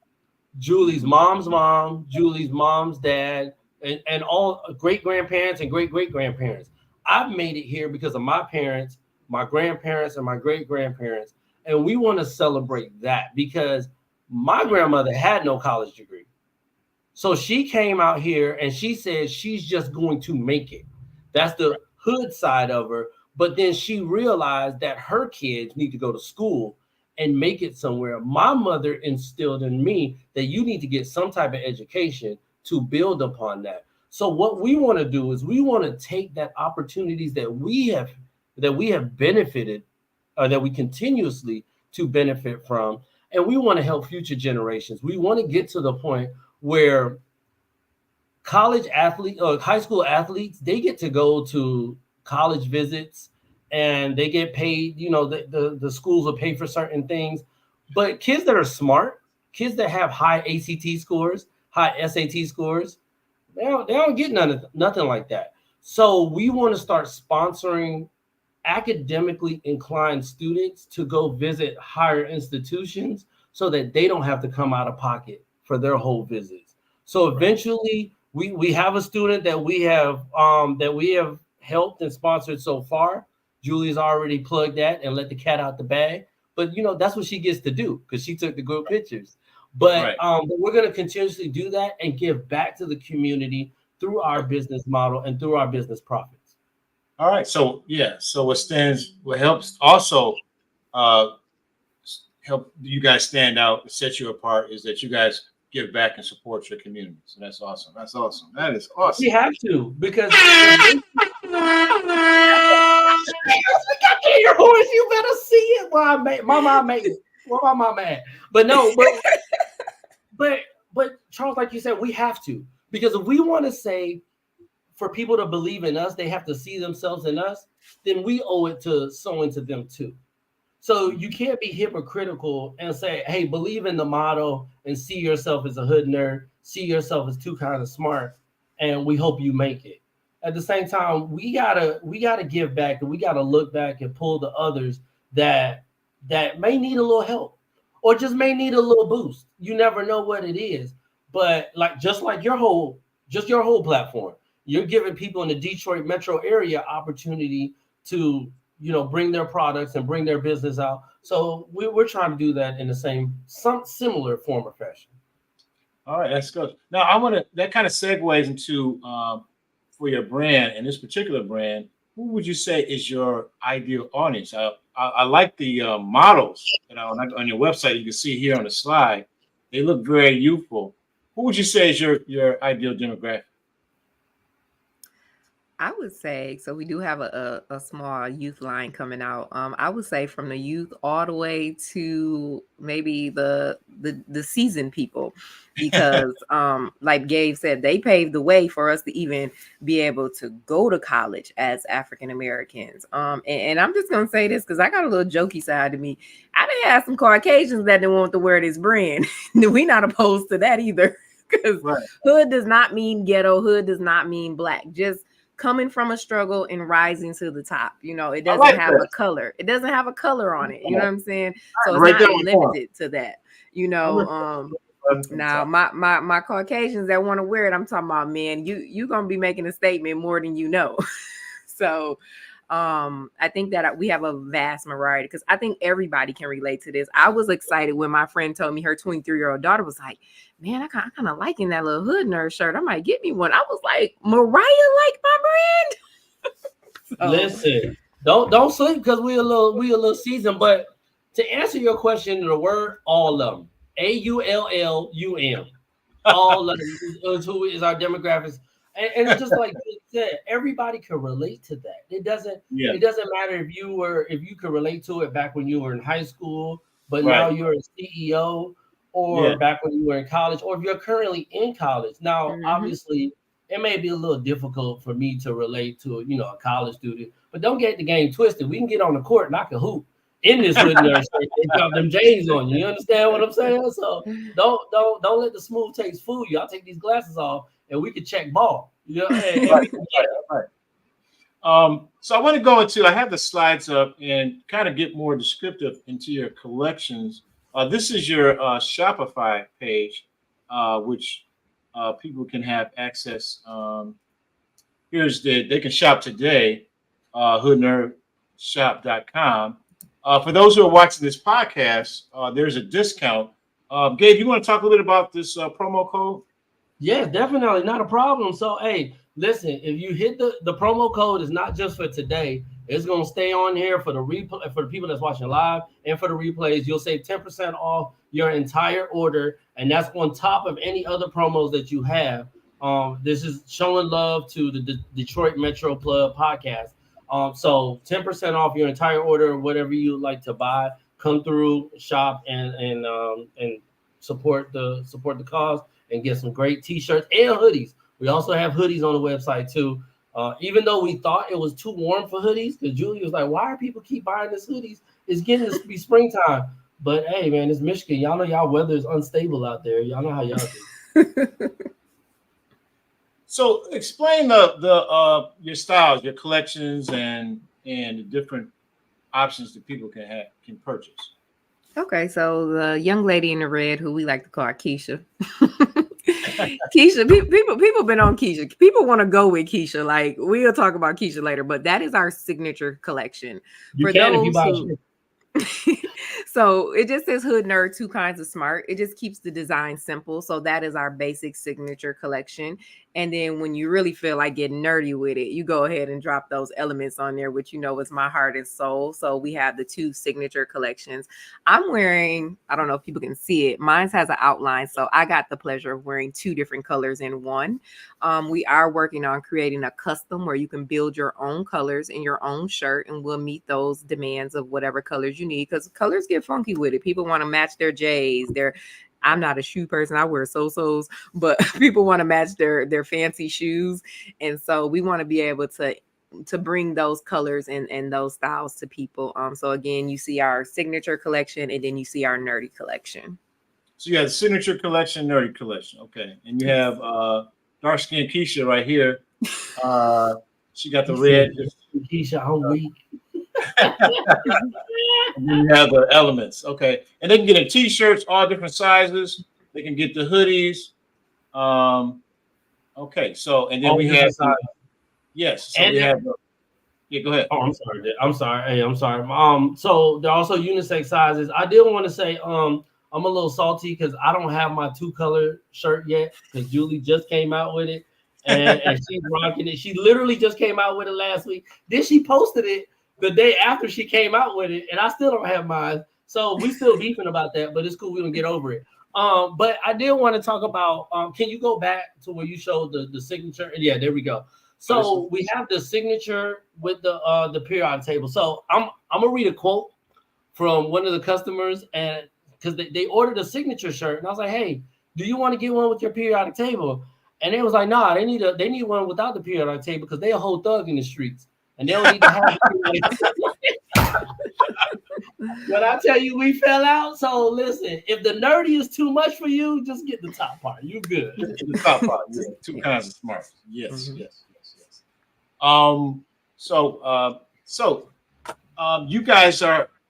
Julie's mom's mom, Julie's mom's dad, and all great-grandparents and great-great-grandparents. I've made it here because of my parents, my grandparents, and my great-grandparents. And we want to celebrate that because my grandmother had no college degree. So she came out here and she said she's just going to make it. That's the hood side of her. But then she realized that her kids need to go to school and make it somewhere. My mother instilled in me that you need to get some type of education to build upon that. So what we want to do is we want to take that opportunities that we have benefited, or that we continuously to benefit from, and we want to help future generations. We want to get to the point where college athletes or high school athletes, they get to go to college visits and they get paid, the schools will pay for certain things. But kids that are smart, kids that have high ACT scores, high SAT scores, they don't get nothing like that. So we want to start sponsoring academically inclined students to go visit higher institutions so that they don't have to come out of pocket for their whole visits. So eventually we have a student that we have helped and sponsored so far. Julie's already plugged that and let the cat out the bag. But that's what she gets to do because she took the good pictures. But we're going to continuously do that and give back to the community through our business model and through our business profits. All right. So what helps also help you guys stand out and set you apart is that you guys give back and support your community. So that's awesome. That is awesome. We have to, because your voice, you better see it. Well, my mom made it. Well, my mom at? But no, but Charles, like you said, we have to, because if we want to say for people to believe in us, they have to see themselves in us, then we owe it to sowing to them too. So you can't be hypocritical and say, hey, believe in the motto and see yourself as a hood nerd, see yourself as too kind of smart, and we hope you make it. At the same time, we gotta give back, and we gotta look back and pull the others that may need a little help or just may need a little boost. You never know what it is. But like just like your whole platform, you're giving people in the Detroit metro area opportunity to bring their products and bring their business out. So we're trying to do that in some similar form or fashion. All right, that's good. Now I want to that kind of segues into for your brand and this particular brand. Who would you say is your ideal audience? I like the models that are on your website. You can see here on the slide. They look very youthful. Who would you say is your ideal demographic? I would say so. We do have a small youth line coming out. I would say from the youth all the way to maybe the seasoned people, because like Gabe said, they paved the way for us to even be able to go to college as African Americans. And I'm just gonna say this because I got a little jokey side to me. I done had some Caucasians that didn't want to wear this brand. We not opposed to that either. Because Right. hood does not mean ghetto. Hood does not mean black. Just coming from a struggle and rising to the top. It doesn't like have that. a color. It doesn't have a color on it. You know what I'm saying? So Right it's there not on the point. limited to that. Now my Caucasians that want to wear it, I'm talking about, man, you gonna be making a statement more than you know. So I think that we have a vast variety because I think everybody can relate to this. I was excited when my friend told me her 23-year-old daughter was like, man, I kind of liking that little hood nerd shirt. I might get me one. I was like, Mariah like my brand. So, Listen, don't sleep because we a little seasoned. But to answer your question, the word all of them, AULLUM, all of them is who is our demographics, and it's just like you said, everybody can relate to that. It doesn't matter if you could relate to it back when you were in high school, but now Right. you're a CEO, or Yeah. back when you were in college, or if you're currently in college. Now, obviously, it may be a little difficult for me to relate to a college student, but don't get the game twisted. We can get on the court and I can hoop in this hood nerd shirt and drop them J's on you. You understand what I'm saying? So don't let the smooth taste fool you. I'll take these glasses off and we can check ball. And Right. we can Right. So I want to go into. I have the slides up and kind of get more descriptive into your collections. This is your Shopify page, which people can have access. They can shop today, hoodnerdshop.com. For those who are watching this podcast, there's a discount. Gabe, you want to talk a little bit about this promo code? Yeah, definitely not a problem. So, hey, listen, if you hit the promo code, is not just for today. It's gonna stay on here for the replay for the people that's watching live and for the replays. You'll save 10% off your entire order, and that's on top of any other promos that you have. This is showing love to the Detroit Metro Plug podcast. So 10% off your entire order, whatever you like to buy. Come through, shop, and support the cause and get some great t-shirts and hoodies. We also have hoodies on the website too. Even though we thought it was too warm for hoodies, because Julie was like, why are people keep buying this hoodies? It's getting to be springtime. But hey, man, it's Michigan. Y'all know y'all weather is unstable out there. Y'all know how y'all do. So explain the your styles, your collections, and the different options that people can purchase. Okay, so the young lady in the red, who we like to call Keisha. Keisha, people been on Keisha. People want to go with Keisha. Like, we'll talk about Keisha later, but that is our signature collection. You For can if you those buy who, so it just says hood nerd, two kinds of smart. It just keeps the design simple. So that is our basic signature collection. And then when you really feel like getting nerdy with it, you go ahead and drop those elements on there, which is my heart and soul. So we have the two signature collections. I'm wearing, I don't know if people can see it. Mine has an outline. So I got the pleasure of wearing two different colors in one. We are working on creating a custom where you can build your own colors in your own shirt, and we'll meet those demands of whatever colors you need, because colors get funky with it. People want to match their J's, I'm not a shoe person. I wear so-sos, but people want to match their fancy shoes. And so we want to be able to to bring those colors and those styles to people. So again, you see our signature collection, and then you see our nerdy collection. So you have the signature collection, nerdy collection. Okay. And you have dark skinned Keisha right here. She got the red. Keisha, I'm weak. And then you have the elements. Okay. And they can get in t-shirts, all different sizes. They can get the hoodies. Okay. So, and then we have, yes. So and we have, yeah, go ahead. Oh, I'm sorry. I'm sorry. Hey, I'm sorry. So they're also unisex sizes. I did want to say, I'm a little salty because I don't have my 2-color shirt yet because Julie just came out with it and she's rocking it. She literally just came out with it last week. Then she posted it the day after she came out with it, and I still don't have mine. So we still beefing about that, but it's cool. We can get over it. But I did want to talk about. Can you go back to where you showed the signature? Yeah, there we go. So we have the signature with the periodic table. So I'm gonna read a quote from one of the customers, and because they ordered a signature shirt, and I was like, hey, do you want to get one with your periodic table? And they was like, nah, they need one without the periodic table because they a whole thug in the streets, and they don't need to have it. When I tell you we fell out, so listen, if the nerdy is too much for you, just get the top part. You good. The top part, yeah. 2 kinds of smart. Yes, yes. You guys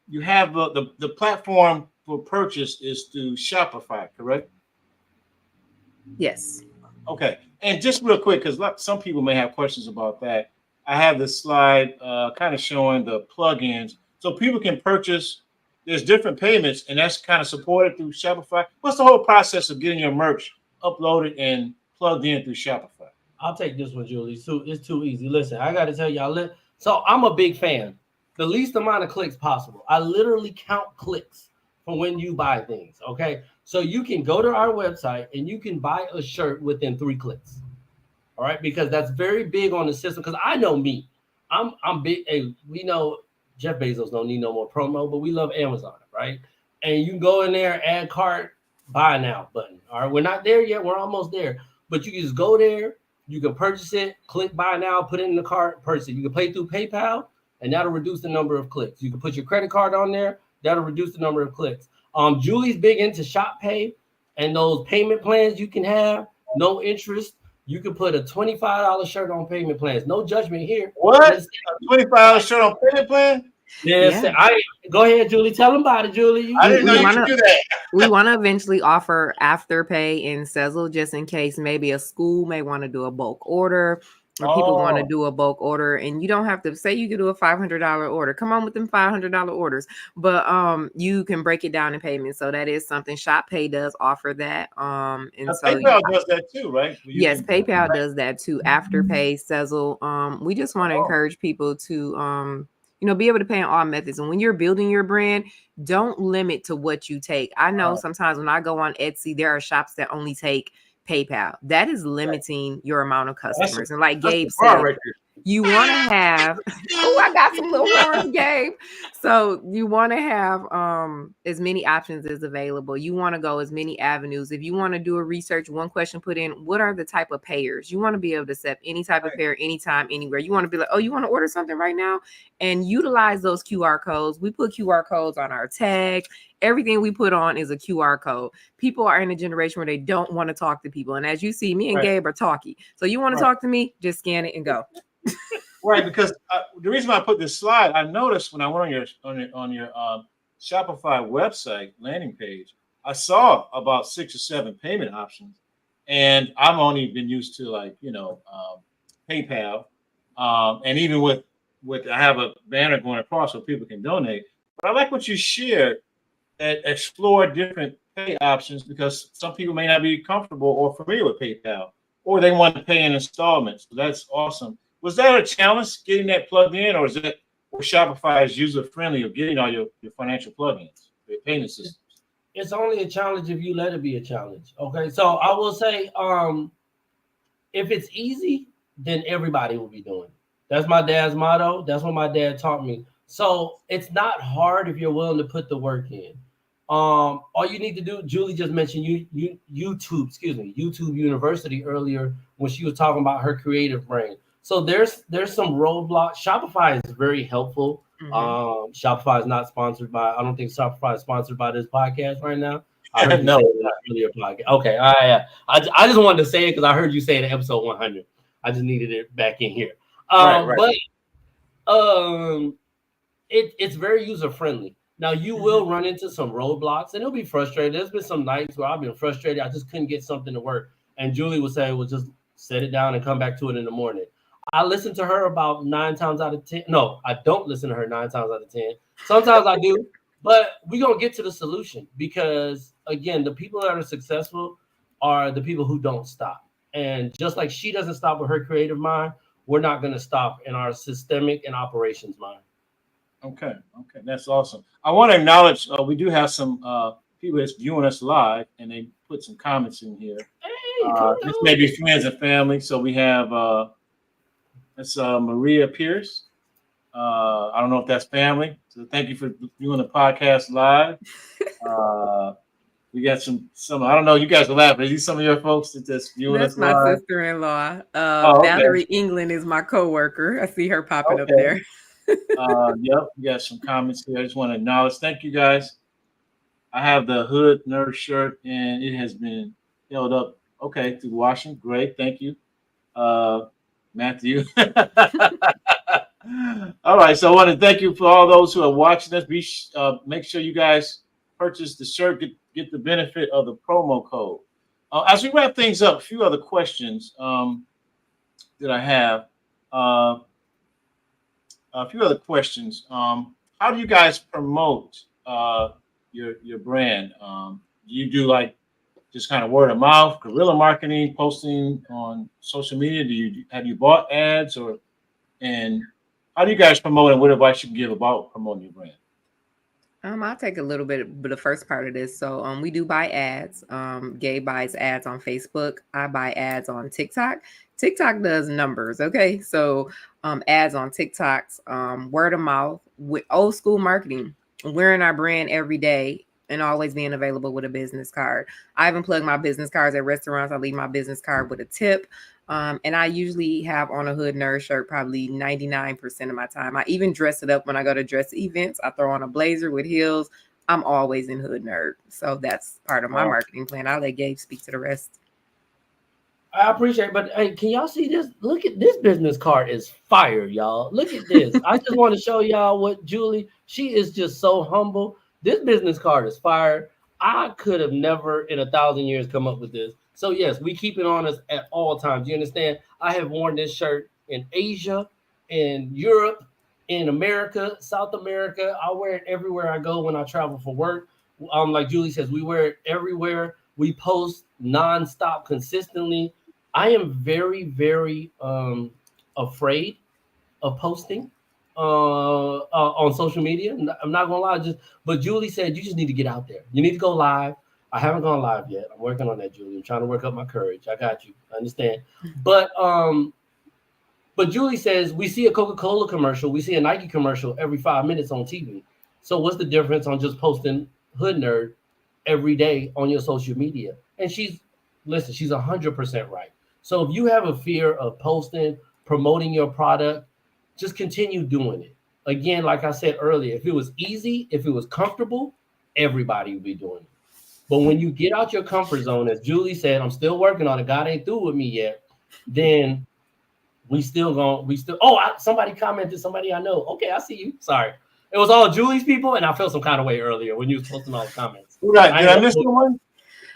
you have the platform for purchase is through Shopify, correct? Yes. Okay. And just real quick, because some people may have questions about that, I have this slide kind of showing the plugins. So people can purchase, there's different payments, and that's kind of supported through Shopify. What's the whole process of getting your merch uploaded and plugged in through Shopify? I'll take this one, Julie. It's too easy. Listen, I got to tell y'all. So I'm a big fan. The least amount of clicks possible. I literally count clicks for when you buy things. Okay, so you can go to our website and you can buy a shirt within 3 clicks. All right, because that's very big on the system. Because I know me, I'm big. Hey, we know Jeff Bezos don't need no more promo, but we love Amazon, right? And you can go in there, add cart, buy now button. All right, we're not there yet. We're almost there, but you can just go there. You can purchase it, click buy now, put it in the cart, purchase it. You can pay through PayPal, and that'll reduce the number of clicks. You can put your credit card on there, that'll reduce the number of clicks. Julie's big into Shop Pay and those payment plans you can have, no interest. You can put a $25 shirt on payment plans. No judgment here. What? A $25 shirt on payment plan? Yes. Yeah. Go ahead, Julie. Tell them about it, Julie. I didn't know you could do that. We want to eventually offer Afterpay in Sezzle just in case maybe a school may want to do a bulk order or people want to do a bulk order, and you don't have to say you could do a $500 order. Come on with them $500 orders, but you can break it down in payments. So that is something Shop Pay does offer that. And so PayPal does that too, right? Yes, PayPal does that too. Afterpay, Sezzle. We just want to encourage people to be able to pay in all methods. And when you're building your brand, don't limit to what you take. I know sometimes when I go on Etsy, there are shops that only take PayPal. That is limiting your amount of customers. And like Gabe said, you want to have, I got some little horns, Gabe. So you want to have as many options as available. You want to go as many avenues. If you want to do a research, one question put in, what are the type of payers? You want to be able to accept any type of payer, anytime, anywhere. You want to be like, oh, you want to order something right now? And utilize those QR codes. We put QR codes on our tags. Everything we put on is a QR code. People are in a generation where they don't want to talk to people. And as you see, me and Gabe are talky. So you want to talk to me, just scan it and go. Right, because the reason why I put this slide, I noticed when I went on your Shopify website landing page, I saw about 6 or 7 payment options, and I've only been used to PayPal, and even with I have a banner going across so people can donate. But I like what you shared, that explore different pay options because some people may not be comfortable or familiar with PayPal, or they want to pay in installments. So that's awesome. Was that a challenge getting that plugged in, or is it where Shopify is user friendly of getting all your financial plugins, your payment systems? It's only a challenge if you let it be a challenge. Okay, so I will say, if it's easy, then everybody will be doing it. That's my dad's motto. That's what my dad taught me. So it's not hard if you're willing to put the work in. All you need to do, Julie just mentioned YouTube University earlier when she was talking about her creative brain. So there's some roadblocks. Shopify is very helpful. Shopify is not sponsored by. I don't think Shopify is sponsored by this podcast right now. I heard you No. say it in an earlier podcast. Okay, I just wanted to say it because I heard you say it in episode 100. I just needed it back in here. Right. But it's very user friendly. Now you will run into some roadblocks and it'll be frustrating. There's been some nights where I've been frustrated. I just couldn't get something to work. And Julie would say, well, just set it down and come back to it in the morning. I listen to her about 9 times out of 10. No, I don't listen to her 9 times out of 10. Sometimes I do, but we're going to get to the solution because, again, the people that are successful are the people who don't stop. And just like she doesn't stop with her creative mind, we're not going to stop in our systemic and operations mind. Okay, that's awesome. I want to acknowledge we do have some people that's viewing us live, and they put some comments in here. Hey, this may be friends and family. So we have that's Maria Pierce. I don't know if that's family. So thank you for viewing the podcast live. We got some. I don't know. You guys are laughing. Are these some of your folks that just viewing us live? That's my sister-in-law. Okay. Valerie England is my coworker. I see her popping up there. Yep, we got some comments here. I just want to acknowledge. Thank you guys. I have the Hood Nerd shirt, and it has been held up. Okay, through washing. Great, thank you, Matthew. All right, so I want to thank you for all those who are watching us. Make sure you guys purchase the shirt. Get the benefit of the promo code. As we wrap things up, a few other questions that I have. A few other questions. How do you guys promote your brand? Do you do like just kind of word of mouth, guerrilla marketing, posting on social media? Have you bought ads and how do you guys promote and what advice you can give about promoting your brand? I'll take a little bit, but the first part of this. So we do buy ads. Gabe buys ads on Facebook. I buy ads on TikTok. TikTok does numbers. Okay. So ads on TikToks, word of mouth with old school marketing, wearing our brand every day and always being available with a business card. I even plug my business cards at restaurants. I leave my business card with a tip. And I usually have on a Hood Nerd shirt probably 99% of my time. I even dress it up when I go to dress events. I throw on a blazer with heels. I'm always in Hood Nerd. So that's part of my marketing plan. I'll let Gabe speak to the rest. I appreciate it, but hey, can y'all see this? Look at this business card is fire, y'all. Look at this. I just want to show y'all what Julie, she is just so humble. This business card is fire. I could have never in 1,000 years come up with this. So yes, we keep it on us at all times. You understand? I have worn this shirt in Asia, in Europe, in America, South America. I wear it everywhere I go when I travel for work. Like Julie says, we wear it everywhere. We post nonstop consistently. I am very, very afraid of posting on social media. I'm not gonna lie, but Julie said you just need to get out there. You need to go live. I haven't gone live yet. I'm working on that, Julie. I'm trying to work up my courage. I got you. I understand. But Julie says we see a Coca-Cola commercial, we see a Nike commercial every 5 minutes on TV. So what's the difference on just posting Hood Nerd every day on your social media? And she's 100% right. So if you have a fear of posting, promoting your product, just continue doing it. Again, like I said earlier, if it was easy, if it was comfortable, everybody would be doing it. But when you get out your comfort zone, as Julie said, I'm still working on it. God ain't through with me yet. Then somebody commented, somebody I know. Okay, I see you. Sorry. It was all Julie's people, and I felt some kind of way earlier when you was posting all the comments. Right. Did I miss one?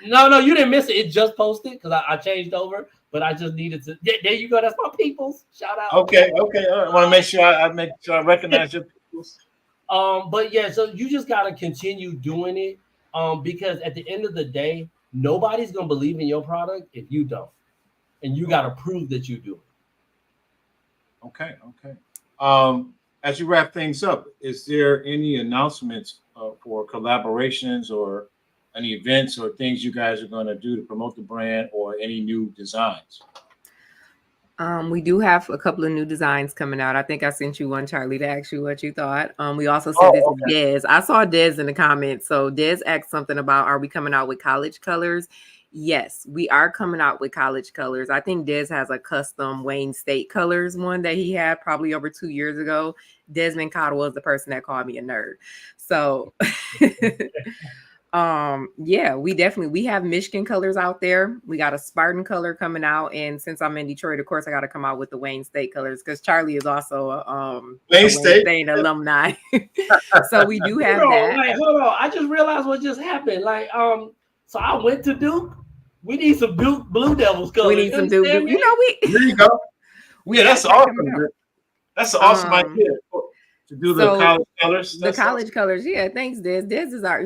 No, you didn't miss it. It just posted because I changed over, but I just needed to. There you go. That's my peoples. Shout out. Okay. All right. I want to make sure I recognize your peoples. But yeah, so you just gotta continue doing it. Because at the end of the day, nobody's gonna believe in your product if you don't, and you gotta prove that you do. Okay. As you wrap things up, is there any announcements for collaborations or any events or things you guys are going to do to promote the brand or any new designs? We do have a couple of new designs coming out. I think I sent you one, Charlie, to ask you what you thought. We also said this is Dez. I saw Dez in the comments. So Dez asked something about, are we coming out with college colors? Yes, we are coming out with college colors. I think Dez has a custom Wayne State colors one that he had probably over 2 years ago. Desmond Cottle was the person that called me a nerd. So yeah, we have Michigan colors out there. We got a Spartan color coming out, and since I'm in Detroit, of course I got to come out with the Wayne State colors because Charlie is also a Wayne State alumni. So we do have that. Like, hold on, I just realized what just happened. Like, so I went to Duke. We need some Duke Blue Devils colors. We need some Duke. You know, there you go. Yeah, that's awesome. That's an awesome idea. To do the college colors. The college colors, yeah. Thanks, Dez. Dez is our,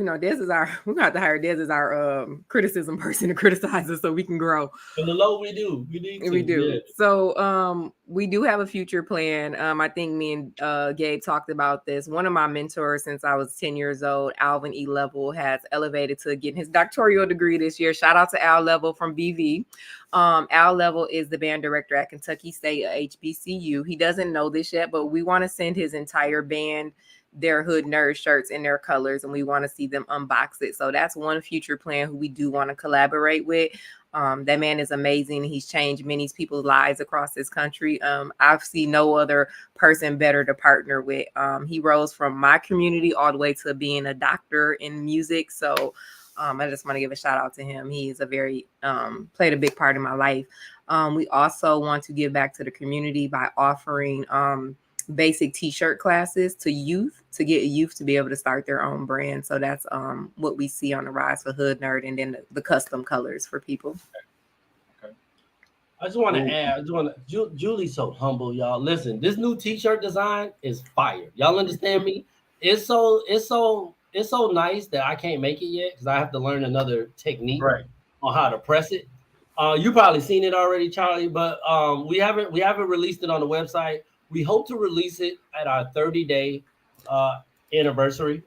we're gonna have to hire Dez as our criticism person to criticize us so we can grow. And the low we do. We do. Yeah. So we do have a future plan. I think me and Gabe talked about this. One of my mentors since I was 10 years old, Alvin E. Level, has elevated to getting his doctoral degree this year. Shout out to Al Level from BV. Al Level is the band director at Kentucky State HBCU. He doesn't know this yet, but we want to send his entire band their Hood Nerd shirts in their colors, and we want to see them unbox it. So that's one future plan who we do want to collaborate with. That man is amazing. He's changed many people's lives across this country. I've seen no other person better to partner with. He rose from my community all the way to being a doctor in music. So I just want to give a shout out to him. He is a very played a big part in my life. We also want to give back to the community by offering basic t-shirt classes to youth, to get youth to be able to start their own brand. So that's what we see on the rise for Hood Nerd, and then the custom colors for people. Okay. I just want to add, Julie's so humble, y'all. Listen, this new t-shirt design is fire. Y'all understand me? It's so nice that I can't make it yet because I have to learn another technique on how to press it. You probably seen it already, Charlie, but we haven't released it on the website. We hope to release it at our 30-day anniversary.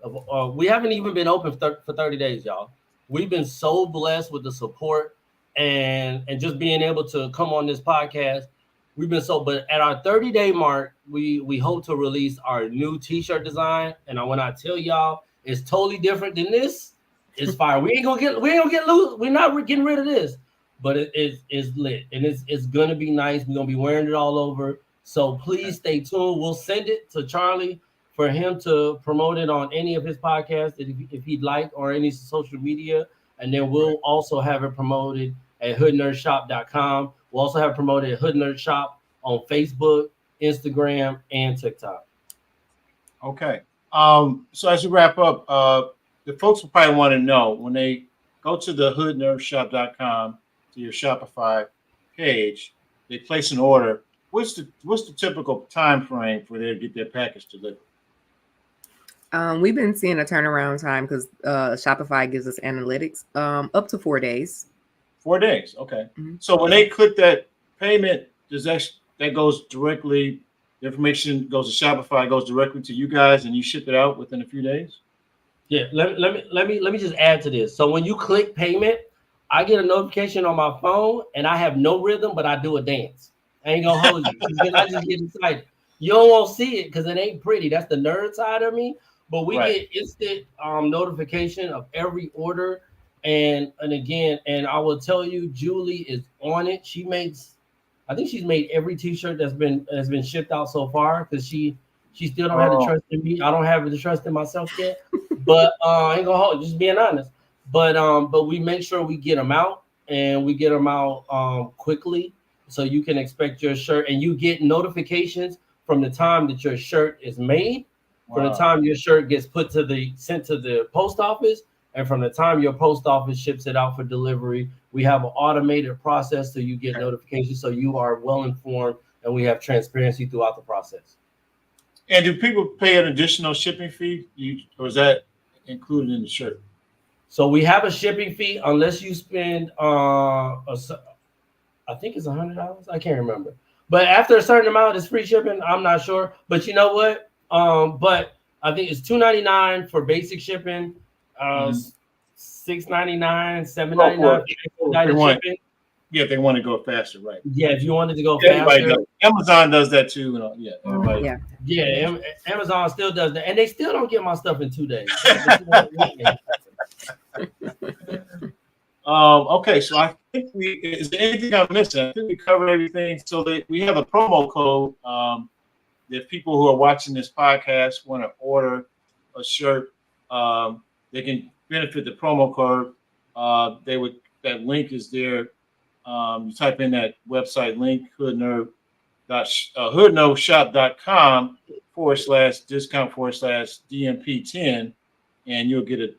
We haven't even been open for 30 days, y'all. We've been so blessed with the support and just being able to come on this podcast. But at our 30-day mark, we hope to release our new t-shirt design. And when I tell y'all, it's totally different than this. It's fire. We ain't gonna get loose. We're not getting rid of this, but it's lit and it's gonna be nice. We're gonna be wearing it all over. So please stay tuned. We'll send it to Charlie for him to promote it on any of his podcasts if he'd like, or any social media. And then we'll also have it promoted at hoodnerdshop.com. We'll also have it promoted at Hood Nerd Shop on Facebook, Instagram, and TikTok. Okay. So as we wrap up, the folks will probably want to know when they go to the hoodnerdshop.com, to your Shopify page, they place an order. What's the typical time frame for them to get their package delivered? We've been seeing a turnaround time because Shopify gives us analytics up to 4 days. 4 days, okay. Mm-hmm. So when they click that payment, does that goes directly? The information goes to Shopify, goes directly to you guys, and you ship it out within a few days. Yeah, let me just add to this. So when you click payment, I get a notification on my phone, and I have no rhythm, but I do a dance. I ain't gonna hold you because I just get excited. You don't want to see it because it ain't pretty. That's the nerd side of me. But we get instant notification of every order, and I will tell you, Julie is on it. I think she's made every t-shirt that's been shipped out so far because she still don't have the trust in me. I don't have the trust in myself yet. But I ain't gonna hold you, just being honest. But we make sure we get them out, and we get them out quickly. So you can expect your shirt, and you get notifications from the time that your shirt is made, from the time your shirt gets sent to the post office, and from the time your post office ships it out for delivery. We have an automated process so you get notifications, so you are well informed, and we have transparency throughout the process. And do people pay an additional shipping fee, or is that included in the shirt? So we have a shipping fee unless you spend I think it's $100. I can't remember. But after a certain amount, it's free shipping. I'm not sure. But you know what? But I think it's $2.99 for basic shipping, $6.99, $7.99 for shipping. Yeah, if they want to go faster, right? Yeah, if you wanted to go Everybody faster. does. Amazon does that too. Yeah, everybody. Yeah. Amazon still does that, and they still don't get my stuff in 2 days. But you know, Okay, so I think is there anything I'm missing? I think we covered everything. So that we have a promo code. If people who are watching this podcast want to order a shirt, they can benefit the promo code. That link is there. You type in that website link, hoodnerdshop.com/discount/DMP10, and you'll get a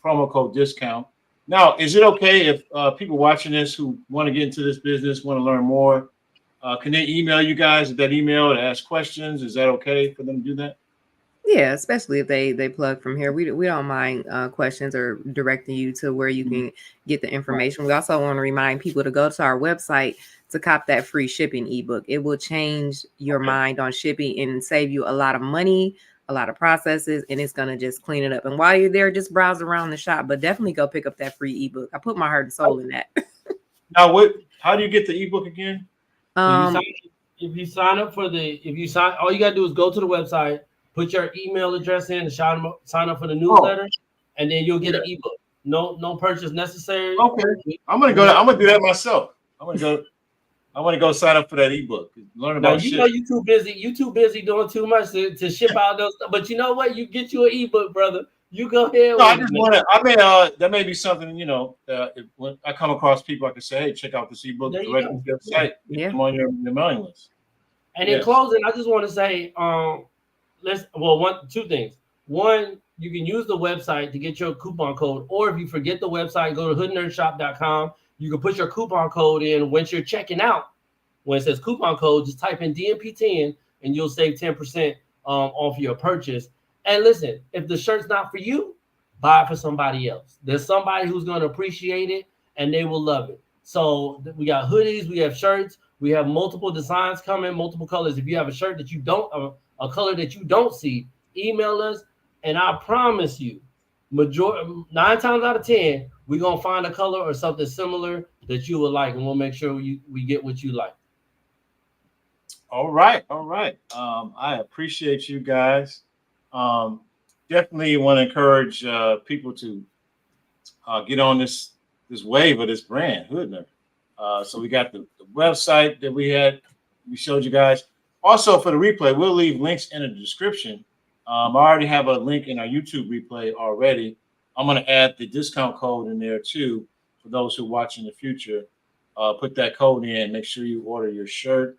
promo code discount. Now, is it okay if people watching this who want to get into this business, want to learn more, can they email you guys at that email to ask questions? Is that okay for them to do that? Yeah, especially if they plug from here. We don't mind questions or directing you to where you can get the information. We also want to remind people to go to our website to cop that free shipping ebook. It will change your mind on shipping and save you a lot of money, a lot of processes, and it's going to just clean it up. And while you're there, just browse around the shop, but definitely go pick up that free ebook. I put my heart and soul in that. Now, how do you get the ebook again? if you sign up all you gotta do is go to the website, put your email address in, and sign up for the newsletter, and then you'll get an ebook. No purchase necessary. Okay, I'm gonna do that myself. I want to go sign up for that ebook. Learn about shit. Know you too busy doing too much to ship out those stuff. But you know what? You get you an ebook, brother. You go ahead. No, I just want to. That may be something, when I come across people, I can say, hey, check out this ebook directly to your site. Get them on your mailing list. And in closing, I just want to say, two things. One, you can use the website to get your coupon code, or if you forget the website, go to hoodnerdshop.com. You can put your coupon code in once you're checking out. When it says coupon code, just type in DMP10 and you'll save 10% off your purchase. And listen, if the shirt's not for you, buy it for somebody else. There's somebody who's going to appreciate it and they will love it. So we got hoodies, we have shirts, we have multiple designs coming, multiple colors. If you have a shirt that you don't, a color that you don't see, email us. And I promise you, 9 times out of 10, we're going to find a color or something similar that you would like. And we'll make sure we get what you like. All right. I appreciate you guys. Definitely want to encourage people to get on this wave of this brand, Hood Nerd. So we got the website that we showed you guys. Also, for the replay, we'll leave links in the description. I already have a link in our YouTube replay already. I'm going to add the discount code in there too for those who watch in the future. Put that code in. Make sure you order your shirt.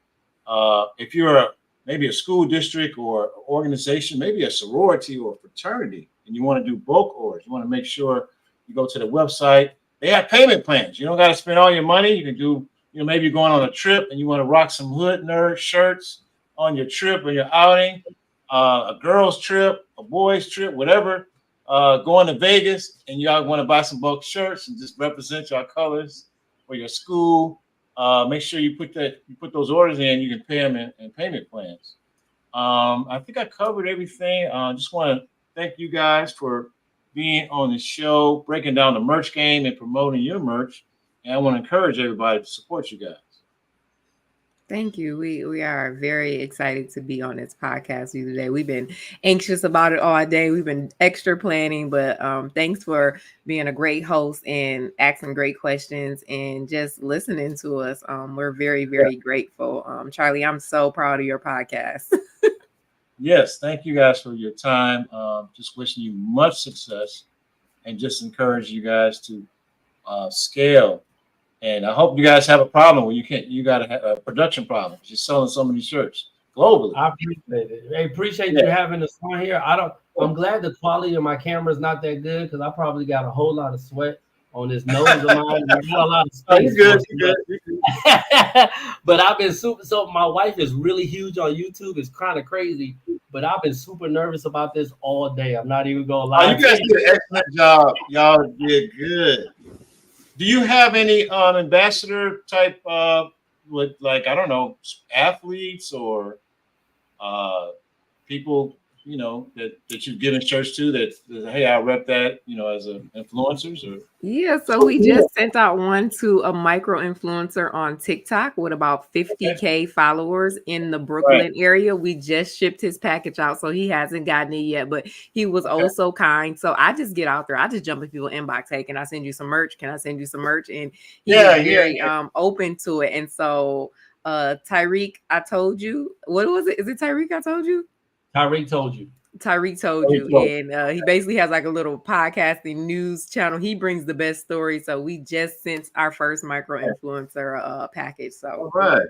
If you're maybe a school district or organization, maybe a sorority or fraternity, and you want to do bulk orders, you want to make sure you go to the website. They have payment plans. You don't got to spend all your money. You can do, maybe you're going on a trip and you want to rock some Hood Nerd shirts on your trip or your outing, a girl's trip, a boy's trip, whatever. Going to Vegas and y'all want to buy some bulk shirts and just represent your colors for your school. Make sure you put those orders in. You can pay them in payment plans. I think I covered everything. Just want to thank you guys for being on the show, breaking down the merch game and promoting your merch. And I want to encourage everybody to support you guys. Thank you. We are very excited to be on this podcast with you today. We've been anxious about it all day. We've been extra planning, but thanks for being a great host and asking great questions and just listening to us. We're very, very grateful. Charlie, I'm so proud of your podcast. Yes, thank you guys for your time. Just wishing you much success and just encourage you guys to scale. And I hope you guys have a problem where you got a production problem. You're selling so many shirts globally. I appreciate it. I appreciate you having us on here. I'm glad the quality of my camera is not that good because I probably got a whole lot of sweat on this nose of mine. I got a lot of space. You're good. But I've been so my wife is really huge on YouTube. It's kind of crazy, but I've been super nervous about this all day. I'm not even gonna lie. You guys did an excellent job. Y'all did good. Do you have any ambassador type with, like, I don't know, athletes or people you know, that you've given shirts to that hey, I rep that, you know, as an influencers or Yeah, so we just sent out one to a micro influencer on TikTok with about 50K followers in the Brooklyn area. We just shipped his package out, so he hasn't gotten it yet, but he was also kind. So I just get out there. I just jump in people's inbox. Hey, can I send you some merch? Can I send you some merch? And he was very open to it. And so Tyreek, I told you. What was it? Is it Tyreek I told you? Tyreek told you. Tyreek told you, and he basically has like a little podcasting news channel. He brings the best stories. So we just sent our first micro influencer package. So all right.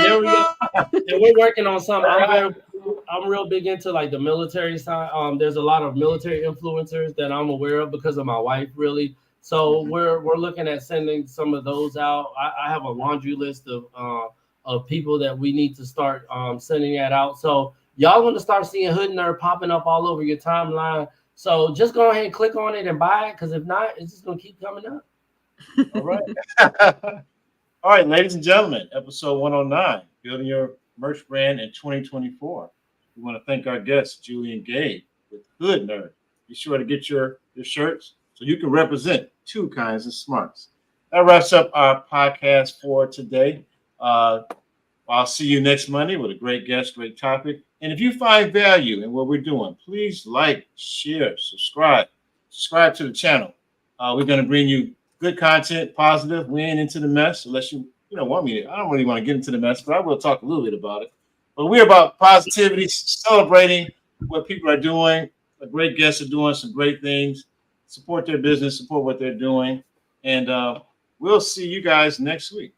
There we go. And we're working on something. I'm real big into like the military side. There's a lot of military influencers that I'm aware of because of my wife, really. So we're looking at sending some of those out. I have a laundry list of people that we need to start sending that out. So y'all going to start seeing Hood Nerd popping up all over your timeline. So just go ahead and click on it and buy it, because if not, it's just going to keep coming up. All right. All right, ladies and gentlemen, episode 109, building your merch brand in 2024. We want to thank our guests, Julie and Gabe, with Hood Nerd. Be sure to get your shirts so you can represent two kinds of smarts. That wraps up our podcast for today. I'll see you next Monday with a great guest, great topic. And if you find value in what we're doing, please like, share, subscribe to the channel. We're going to bring you good content, positive. We ain't into the mess unless you don't want me to. I don't really want to get into the mess, but I will talk a little bit about it. But we're about positivity, celebrating what people are doing. The great guests are doing some great things. Support their business, support what they're doing. And we'll see you guys next week.